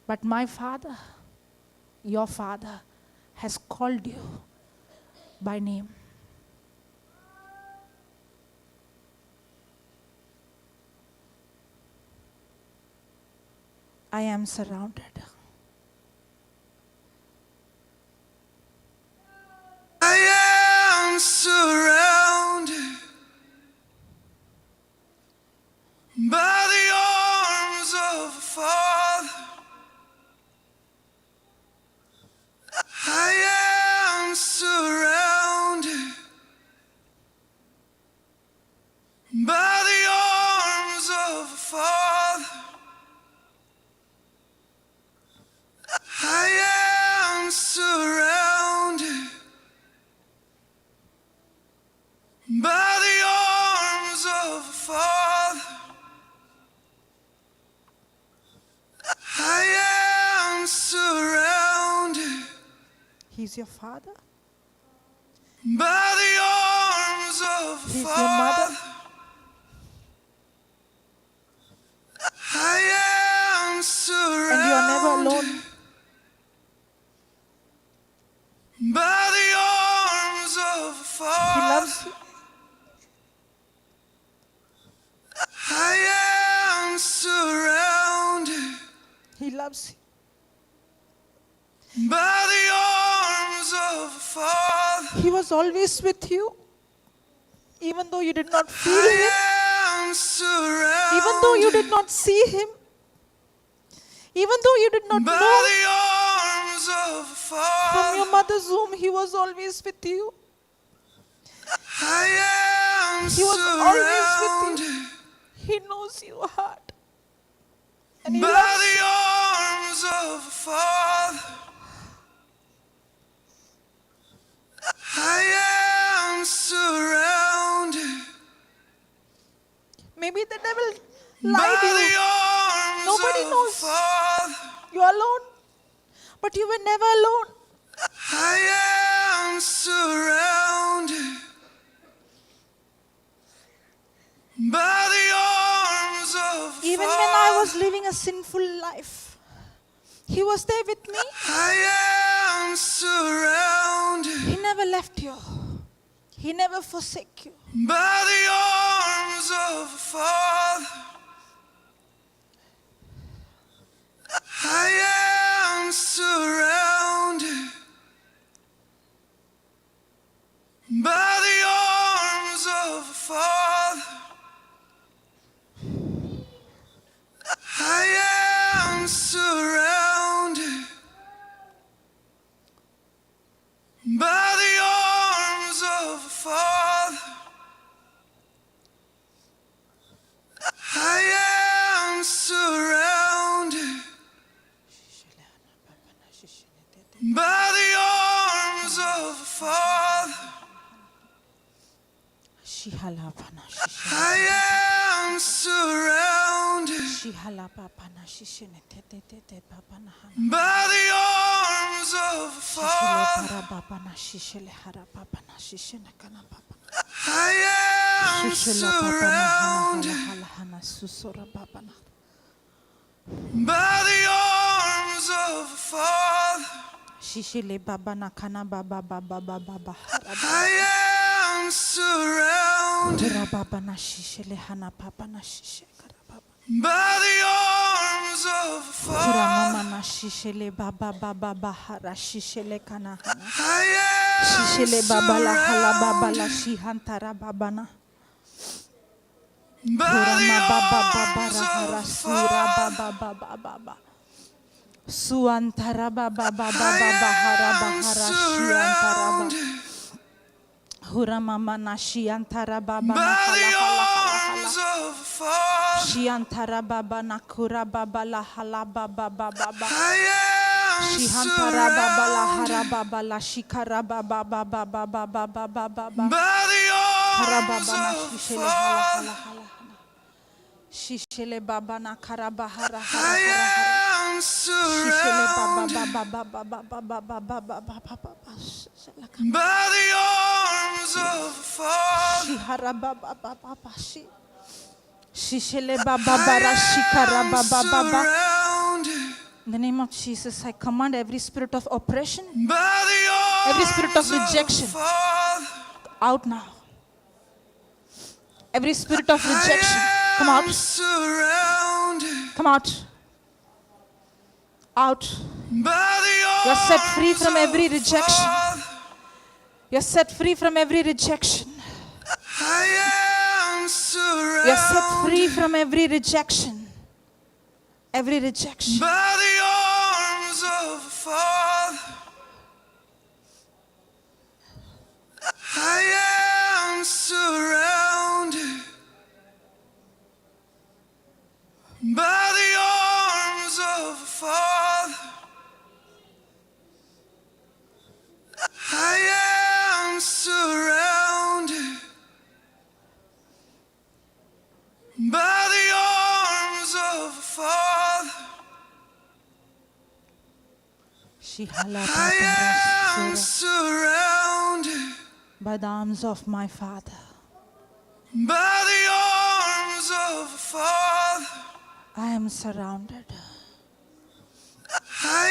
But my Father, your Father, has called you by name. I am surrounded. I am surrounded by the arms of the Father. I am surrounded He's your father. by the arms of a He's your mother. father. I am surrounded And you are never alone. by the arms of a He father. loves you. I am surrounded He loves you. by the arms of a father. He was always with you. Even though you did not feel I him. am surrounded Even though you did not see him. Even though you did not by know the arms of a from father. your mother's womb, he was always with you. I am He was always with surrounded you. He knows your heart. And he by loves the you. arms of a father. I am surrounded Maybe the devil by lied the you. arms Nobody of knows. a father. You are alone. But you were never alone. I am surrounded by the arms of a Even when father. I was living a sinful life, he was there with me. I am surrounded He never left you. He never forsake you. by the arms of a father. I am surrounded by the arms of a father. I am surrounded by the arms of a father. I am surrounded by the arms of a father. I am surrounded by the arms of a father. I am surrounded by the arms of a father. I am surrounded by the arms of a father. I am surrounded by the arms of a father. Suantara baba baba I baba haraba am harashiantara surrounded huramama nashiantara baba by na the hala hala hala arms hala of a father. shiantara baba nakura baba la hala baba baba baba I am shihantara baba la hara surrounded baba la shikara baba baba baba baba baba baba by the hara arms baba na of a shishele hala father. hala hala shishele baba na karaba hara hara I hara hara am shishele baba surrounded baba baba baba baba baba baba by the arms of a father. shihara baba baba shi shishele baba I bara shikara am baba baba. surrounded In the name of Jesus, I command every spirit of oppression, by the every spirit of arms of a rejection father. out now. Every spirit of rejection, come I am out, surrounded come out, out. by the You're set free arms from every of a rejection. father. You're set free from every rejection. I am You're set free surrounded from every rejection. Every rejection. by the arms of a father. I am surrounded by the arms of a father. I am surrounded by the arms of a father. Shihala I Baba am am surrounded by the arms of my Father. by the arms of a Father. I am surrounded I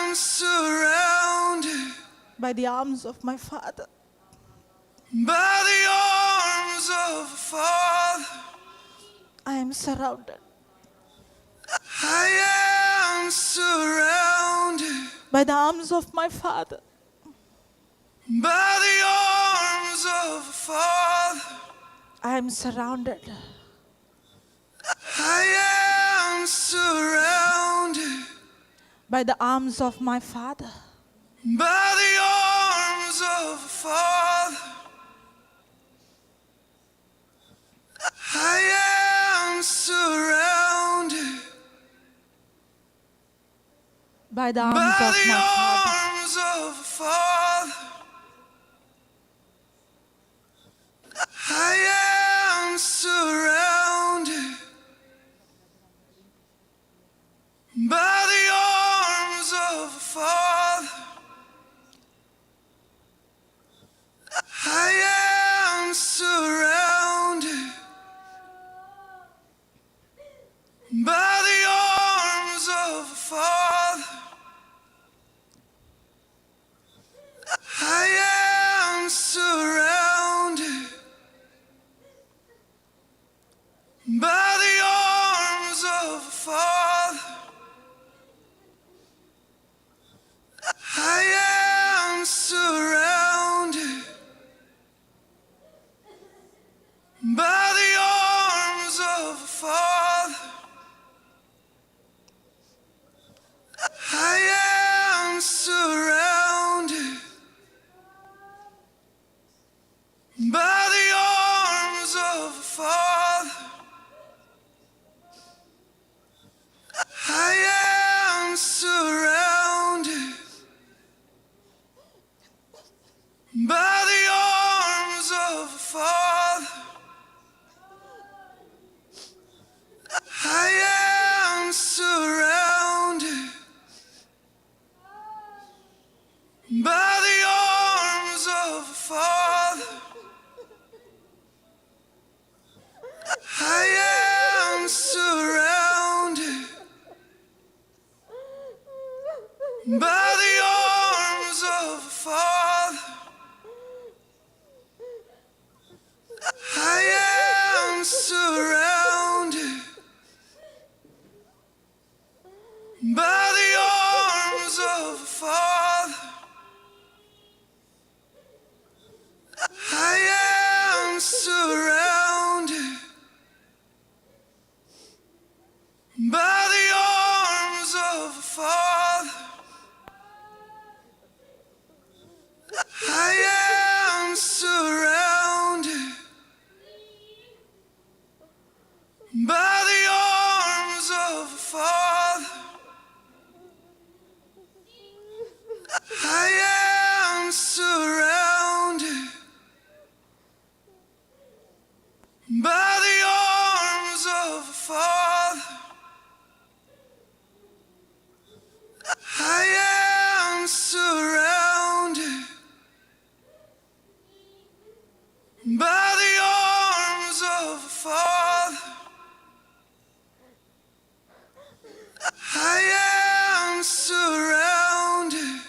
am surrounded by the arms of my Father. by the arms of a Father. I am surrounded I am surrounded by the arms of my Father. by the arms of a Father. I am surrounded I am surrounded by the arms of my Father. by the arms of a Father. I am surrounded By the arms by of the my Father. arms of a Father. I am surrounded by the arms of a Father. I am surrounded by the arms of a Father. I am surrounded by the arms of a Father. I am surrounded by the arms of a Father. I am surrounded by the arms of a Father. I am surrounded by the arms of a Father. I am surrounded by the arms of a Father. I am surrounded by the arms of a Father. I am surrounded by the arms of a Father. I am surrounded by the arms of a Father. I am surrounded by the arms of a Father. I am surrounded by the arms of a Father. I am surrounded by the arms of a Father. I am surrounded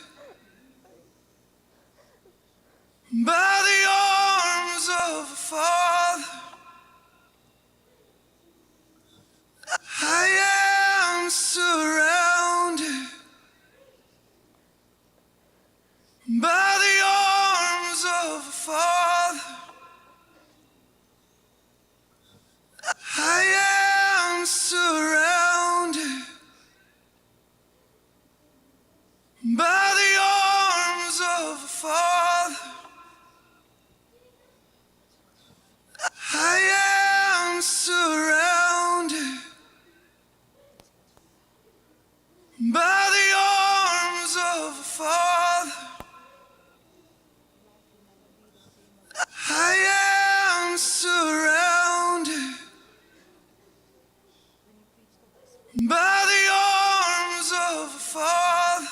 by the arms of a Father. I am surrounded by the arms of a Father. I am surrounded by the arms of a Father. I am surrounded by the arms of a Father. I am surrounded by the arms of a Father.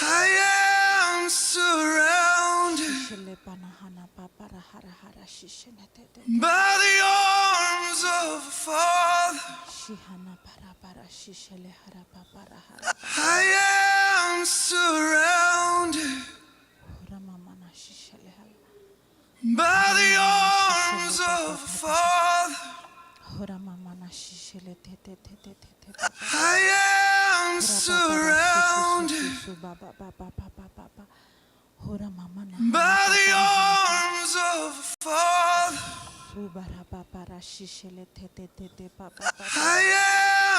I am surrounded by the arms of a Father. I am surrounded by the arms of a Father. I am surrounded by the arms of a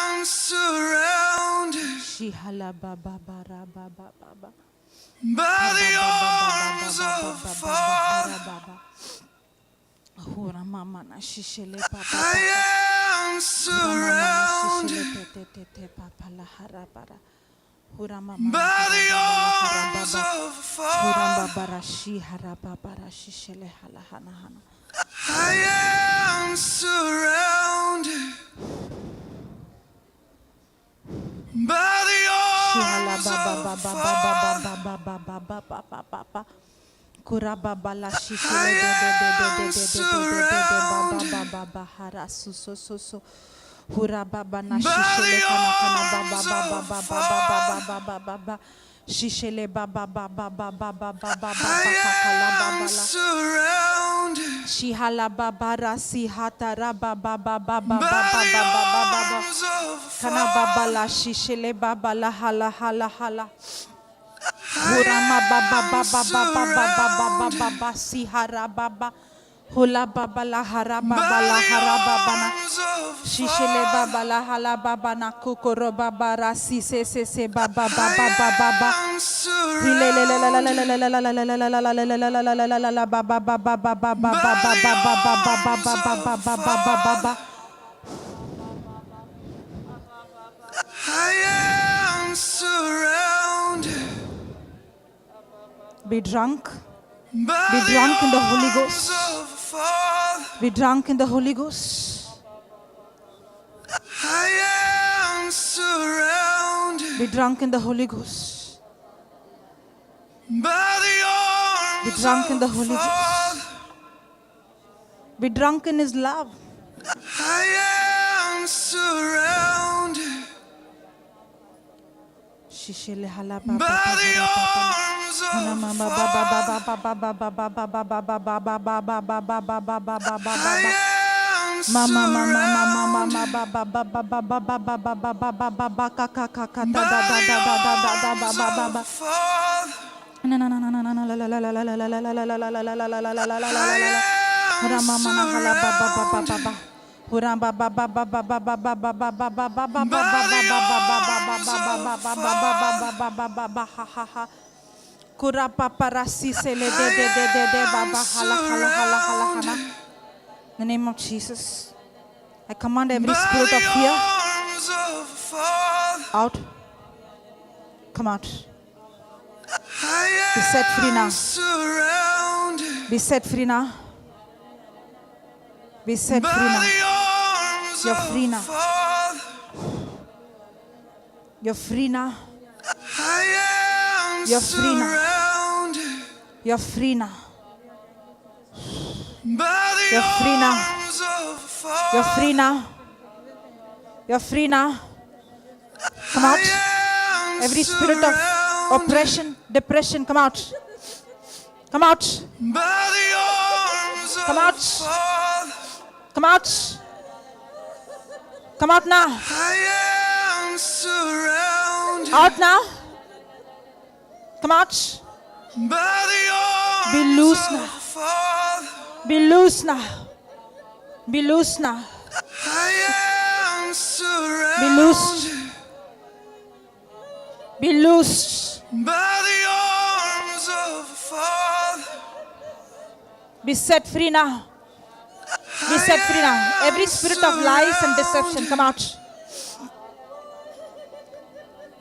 Father. I am surrounded by the arms of a Father. I am surrounded by the arms of a Father. I am surrounded by the arms of a Father. Shishele baba baba baba baba baba I am surrounded Shihala baba rasi hatara baba baba baba by baba the baba arms of kana baba la shishele baba la hala hala hala Hurama baba baba baba baba baba baba sihara baba hula baba la hara baba la hara baba na shishele baba la hala baba na kukoro baba rasi se baba baba baba baba I am surrounded. Be drunk. Be Be drunk in the Holy Ghost. Ghost. Be drunk in the Holy Ghost. I am surrounded Be drunk in the Holy Ghost. by the arms Be drunk in the of Holy Ghost. Father. Be drunk in His love. I am surrounded Shishele hala by the arms of Father. I am In the name of Jesus, I command every spirit of fear out. Come out. Be set free now. Be set free now. Be set free now. You're free now. You're free now. You're free now. You're free now. You're free now. You're free now. You're free now. Come out. Every spirit of oppression, depression, come out. Come out. Come out. Come out. Come out now. Out now. Come out. Be loose now. Be loose now. Be loose now. Be loosed. Be loosed. Be set free now. Be set free now. Every spirit of lies and deception, come out.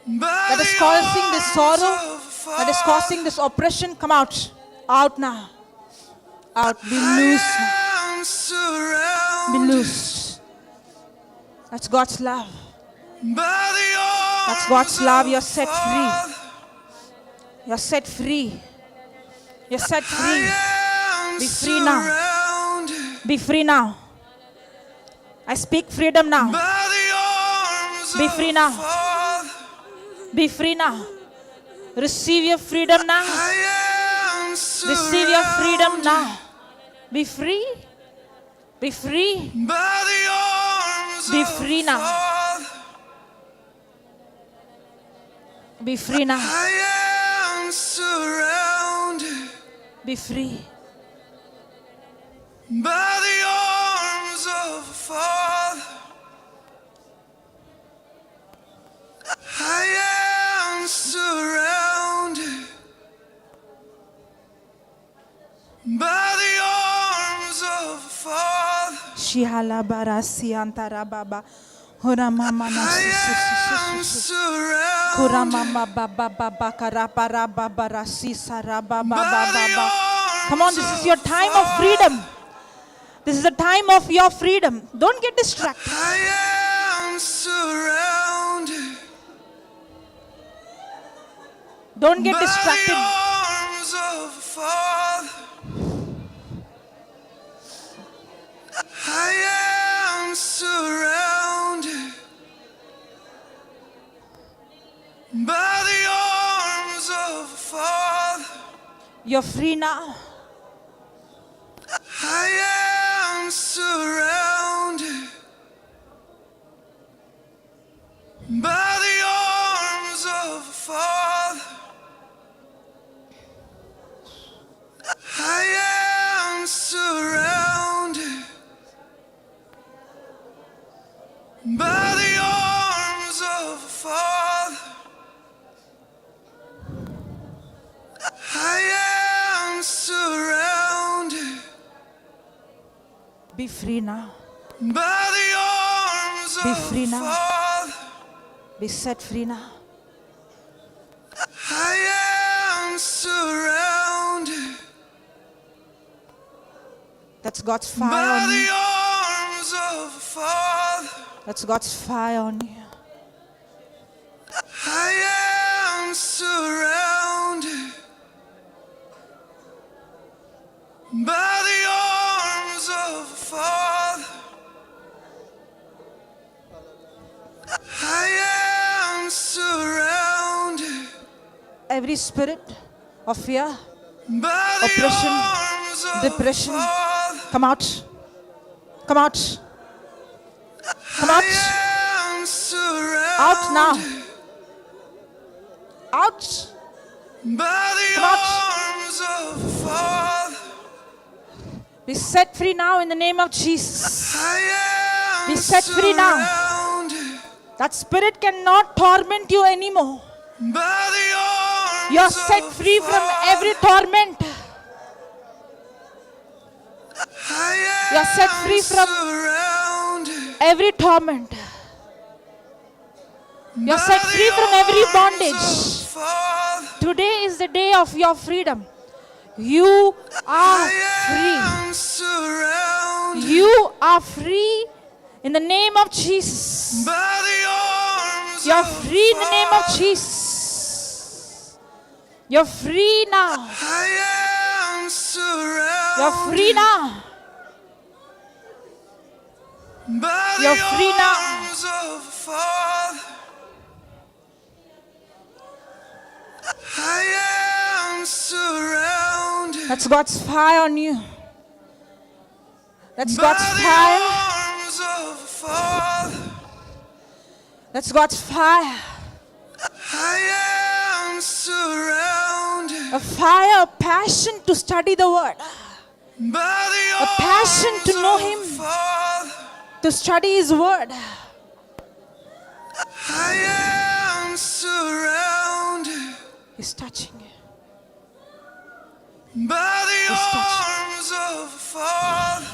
That is causing this sorrow, that is causing this oppression, come out. Out now. Out. Be loose now. Be loose. That's God's love. By the That's God's love. You're set free. You're set free. You're set free. Be free now. Be free now. I speak freedom now. Be free now. Be free now. Receive your freedom now. Receive your freedom now. Be free. Be free. Be free now. Be free now. Be free. By the arms of a Father, I am surrounded. By the arms of a Father, Shihala barasi antara baba. Hora mama na I am surrounded. Kura mama baba baba karapara baba rasi saraba baba baba. Come on, this is your time of freedom. This is the time of your freedom. Don't get distracted. I am surrounded. Don't get By the distracted. arms of a Father, I am surrounded. By the arms of a Father, You're free now. I am surrounded. By the arms of a Father, I am surrounded. By the arms of a Father, I am surrounded. Be free now. By the arms Be of free a now. Father, Be set free now. I am surrounded. That's God's fire By on the you. arms of a Father, That's God's fire on you. I am surrounded. By the arms of a Father, I am surrounded. Every spirit of fear, By the oppression, arms of depression, a Father, come out. Come out. Come out. I am surrounded. Out now. Out. By the Come out. arms of a Father, Be set free now in the name of Jesus. I am Be set free now. surrounded. That spirit cannot torment you anymore. By the arms You are set of free a from Father, every torment. I You are set am free from surrounded. every torment. You are By set the free from every arms bondage. of a Father, Today is the day of your freedom. You are I free. am surrounded. You are free in the name of Jesus. By the arms You are of a free in the name of Father, Jesus. You're free now. I am surrounded. You're free now. By the You're free now. arms of a Father, I am surrounded. That's God's fire on you. That's By God's the fire. arms of a Father, That's God's fire. I am surrounded. A fire, a passion to study the word. By the A passion to arms know of a Him. Father, To study His word. I am surrounded. He's touching you. By the He's touching. arms of a Father,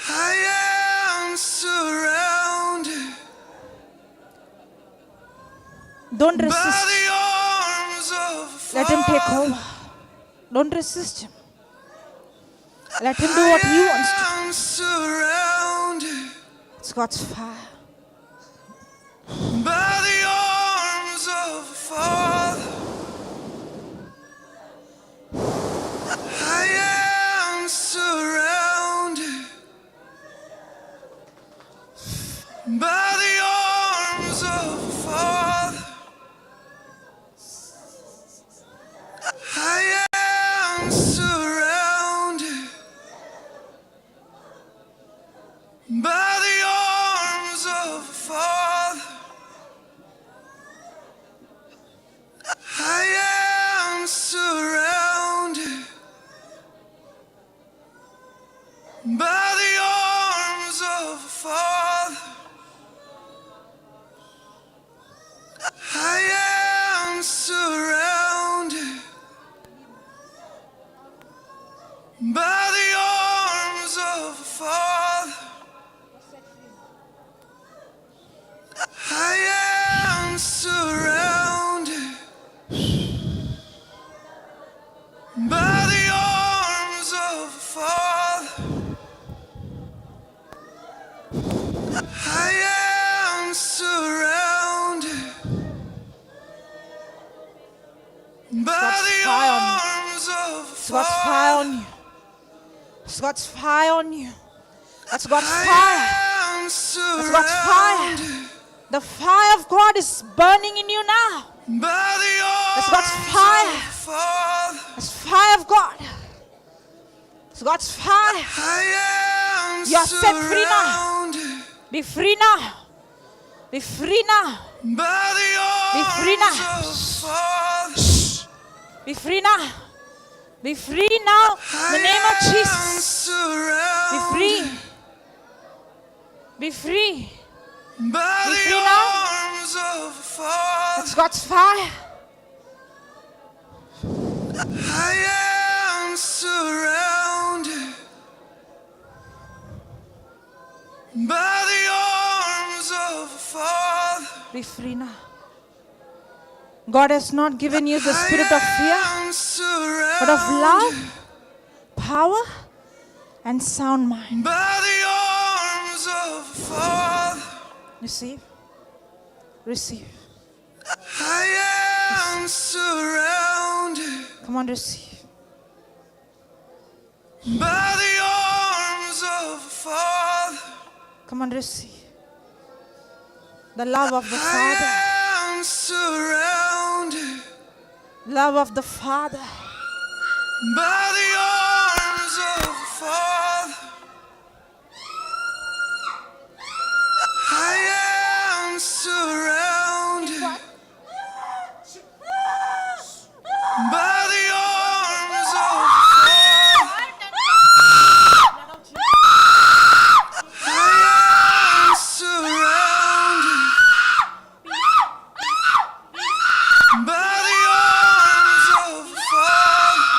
I am surrounded. Don't By resist. the arms of a Let Him take Father, over. Don't resist Him. Let Him do what He wants to. I am surrounded. It's God's fire. of a Father. I am surrounded by the arms of a Father. I am surrounded by the arms of a Father. I am surrounded by the arms of a Father. I am surrounded by the arms of a Father. I am surrounded by the arms of a It's God's fire Father. on you. It's God's fire on you. That's God's fire. I am That's God's fire. surrounded The fire of God is burning in you now. by the That's God's arms fire. of a Father. It's fire of God. It's God's fire. I am You are set free now. surrounded Be free now. Be free now. by the Be free now. arms of a Father. Be free now. Be free now. In the name of Jesus. Be free. Be free. By Be the free now. arms of a Father. That's God's fire. I am surrounded by the arms of a Father. Be free now. God has not given you the spirit of fear, I am but of surrounded love, power, and sound mind. by the arms of a Father. Receive. Receive. I am surrounded Come on, receive. by the arms of a Father. Come on, receive. The love of the Father. I am surrounded Love of the Father. by the arms of a Father. I am surrounded by the arms of a Father. I am surrounded by the arms of a Father.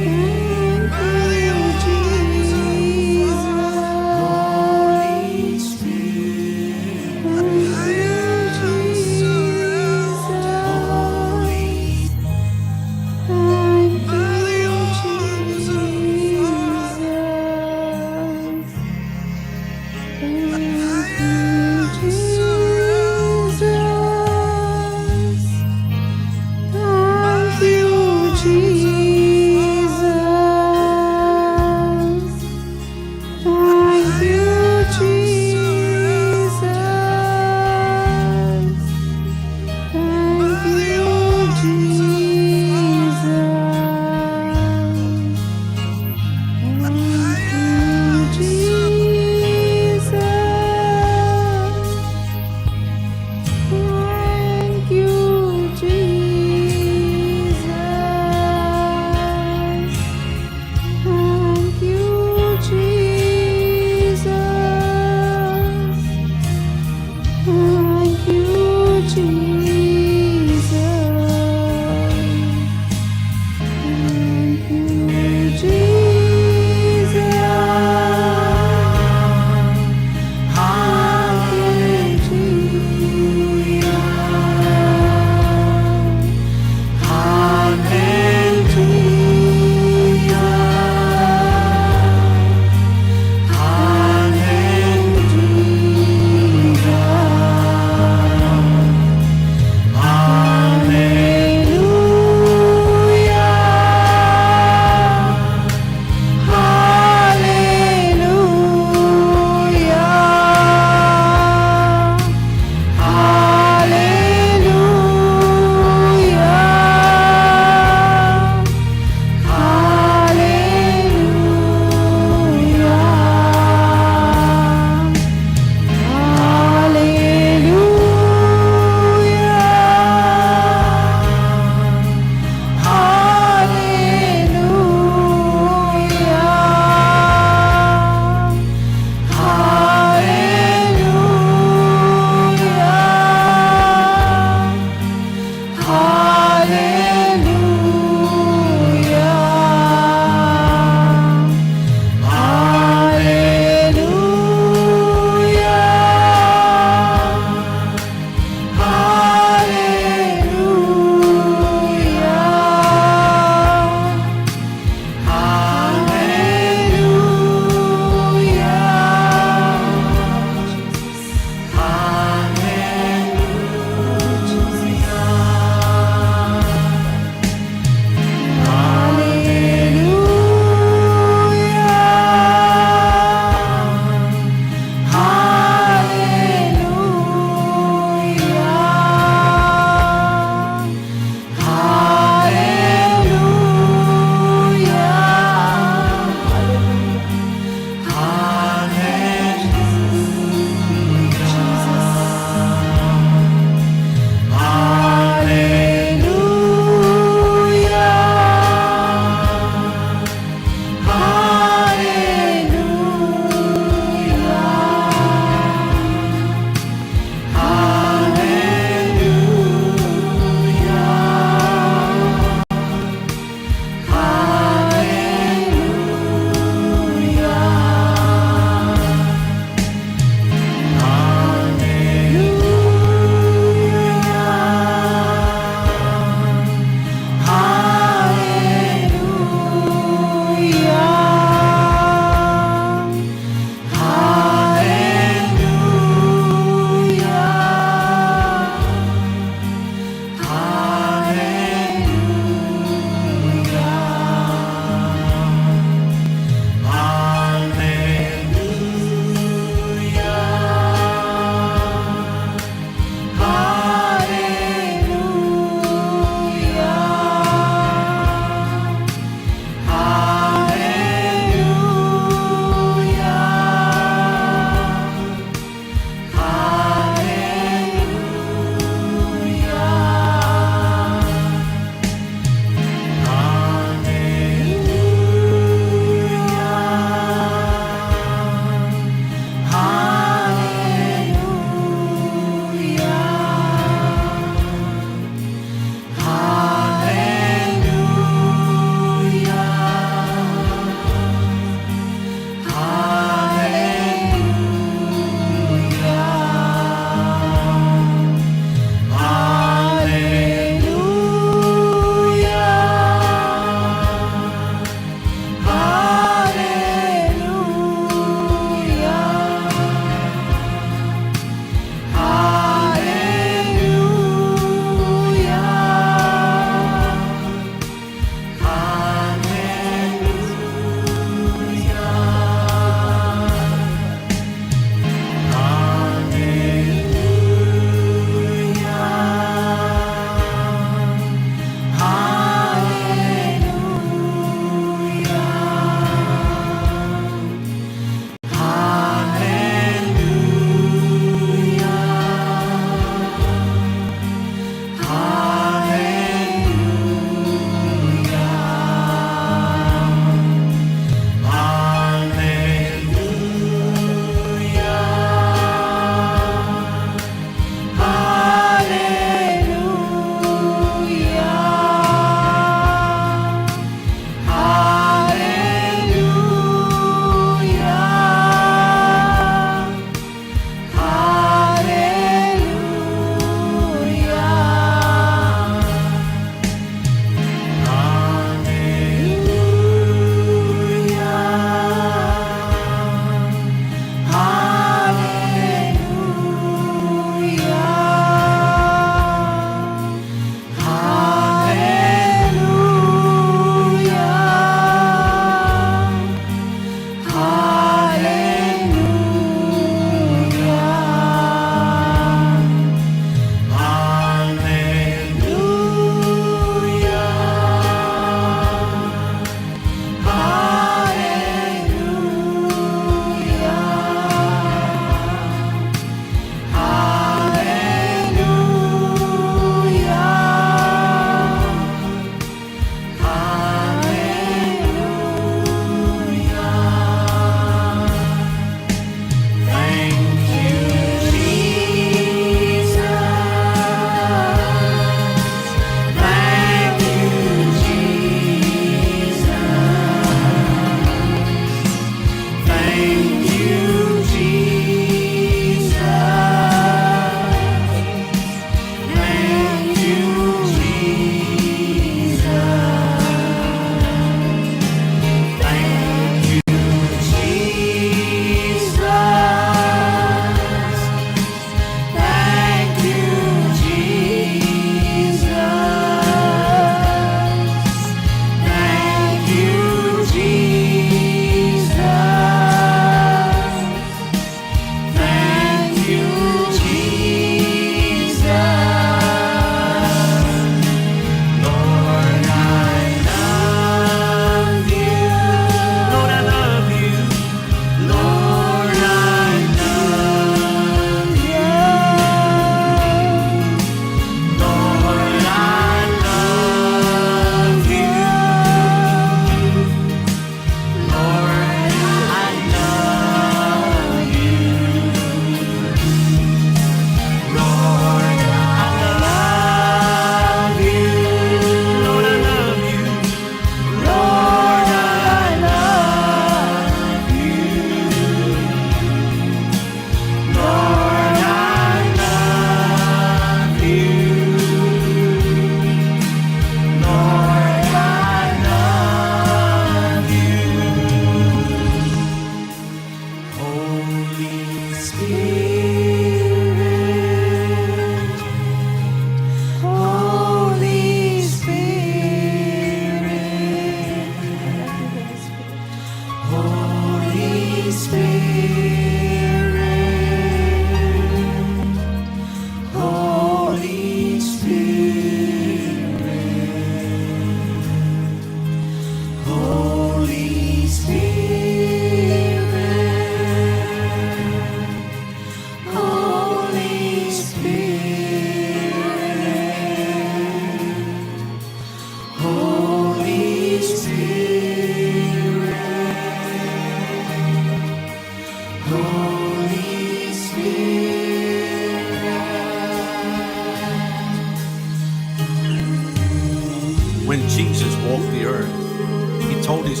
When Jesus walked the earth, he told his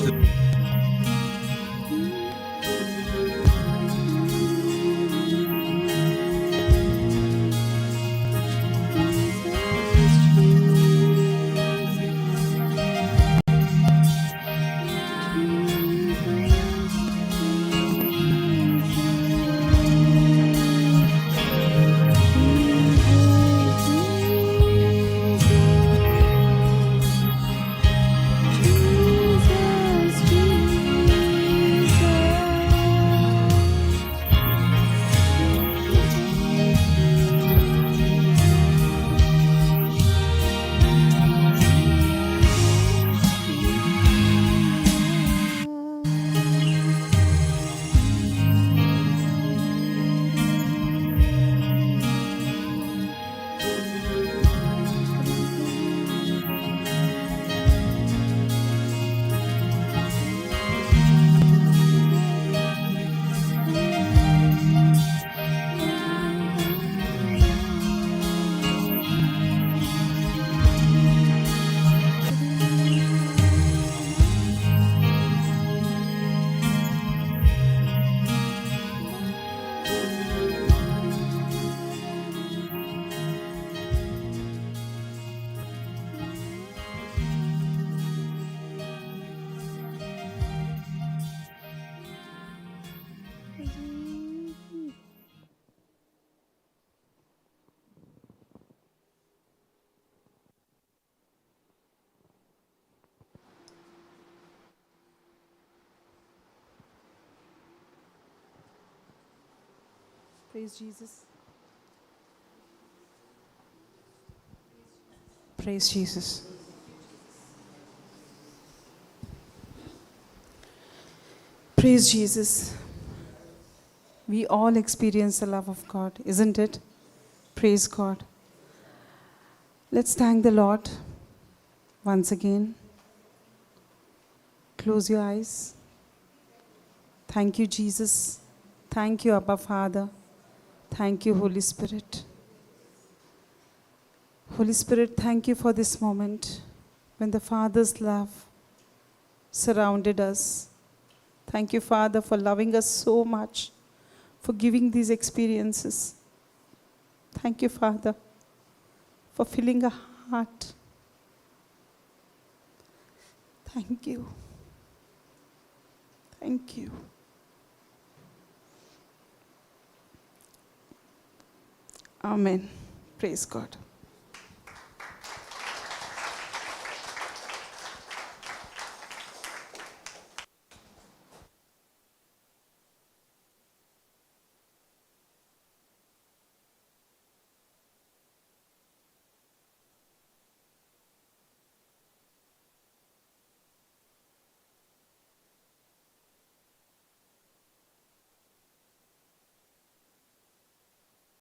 Praise Jesus. Praise Jesus. Praise Jesus. We all experience the love of God, isn't it? Praise God. Let's thank the Lord once again. Close your eyes. Thank you, Jesus. Thank you, Abba Father. Thank you, Holy Spirit. Holy Spirit, thank you for this moment when the Father's love surrounded us. Thank you, Father, for loving us so much, for giving these experiences. Thank you, Father, for filling our heart. Thank you. Thank you. Amen. Praise God.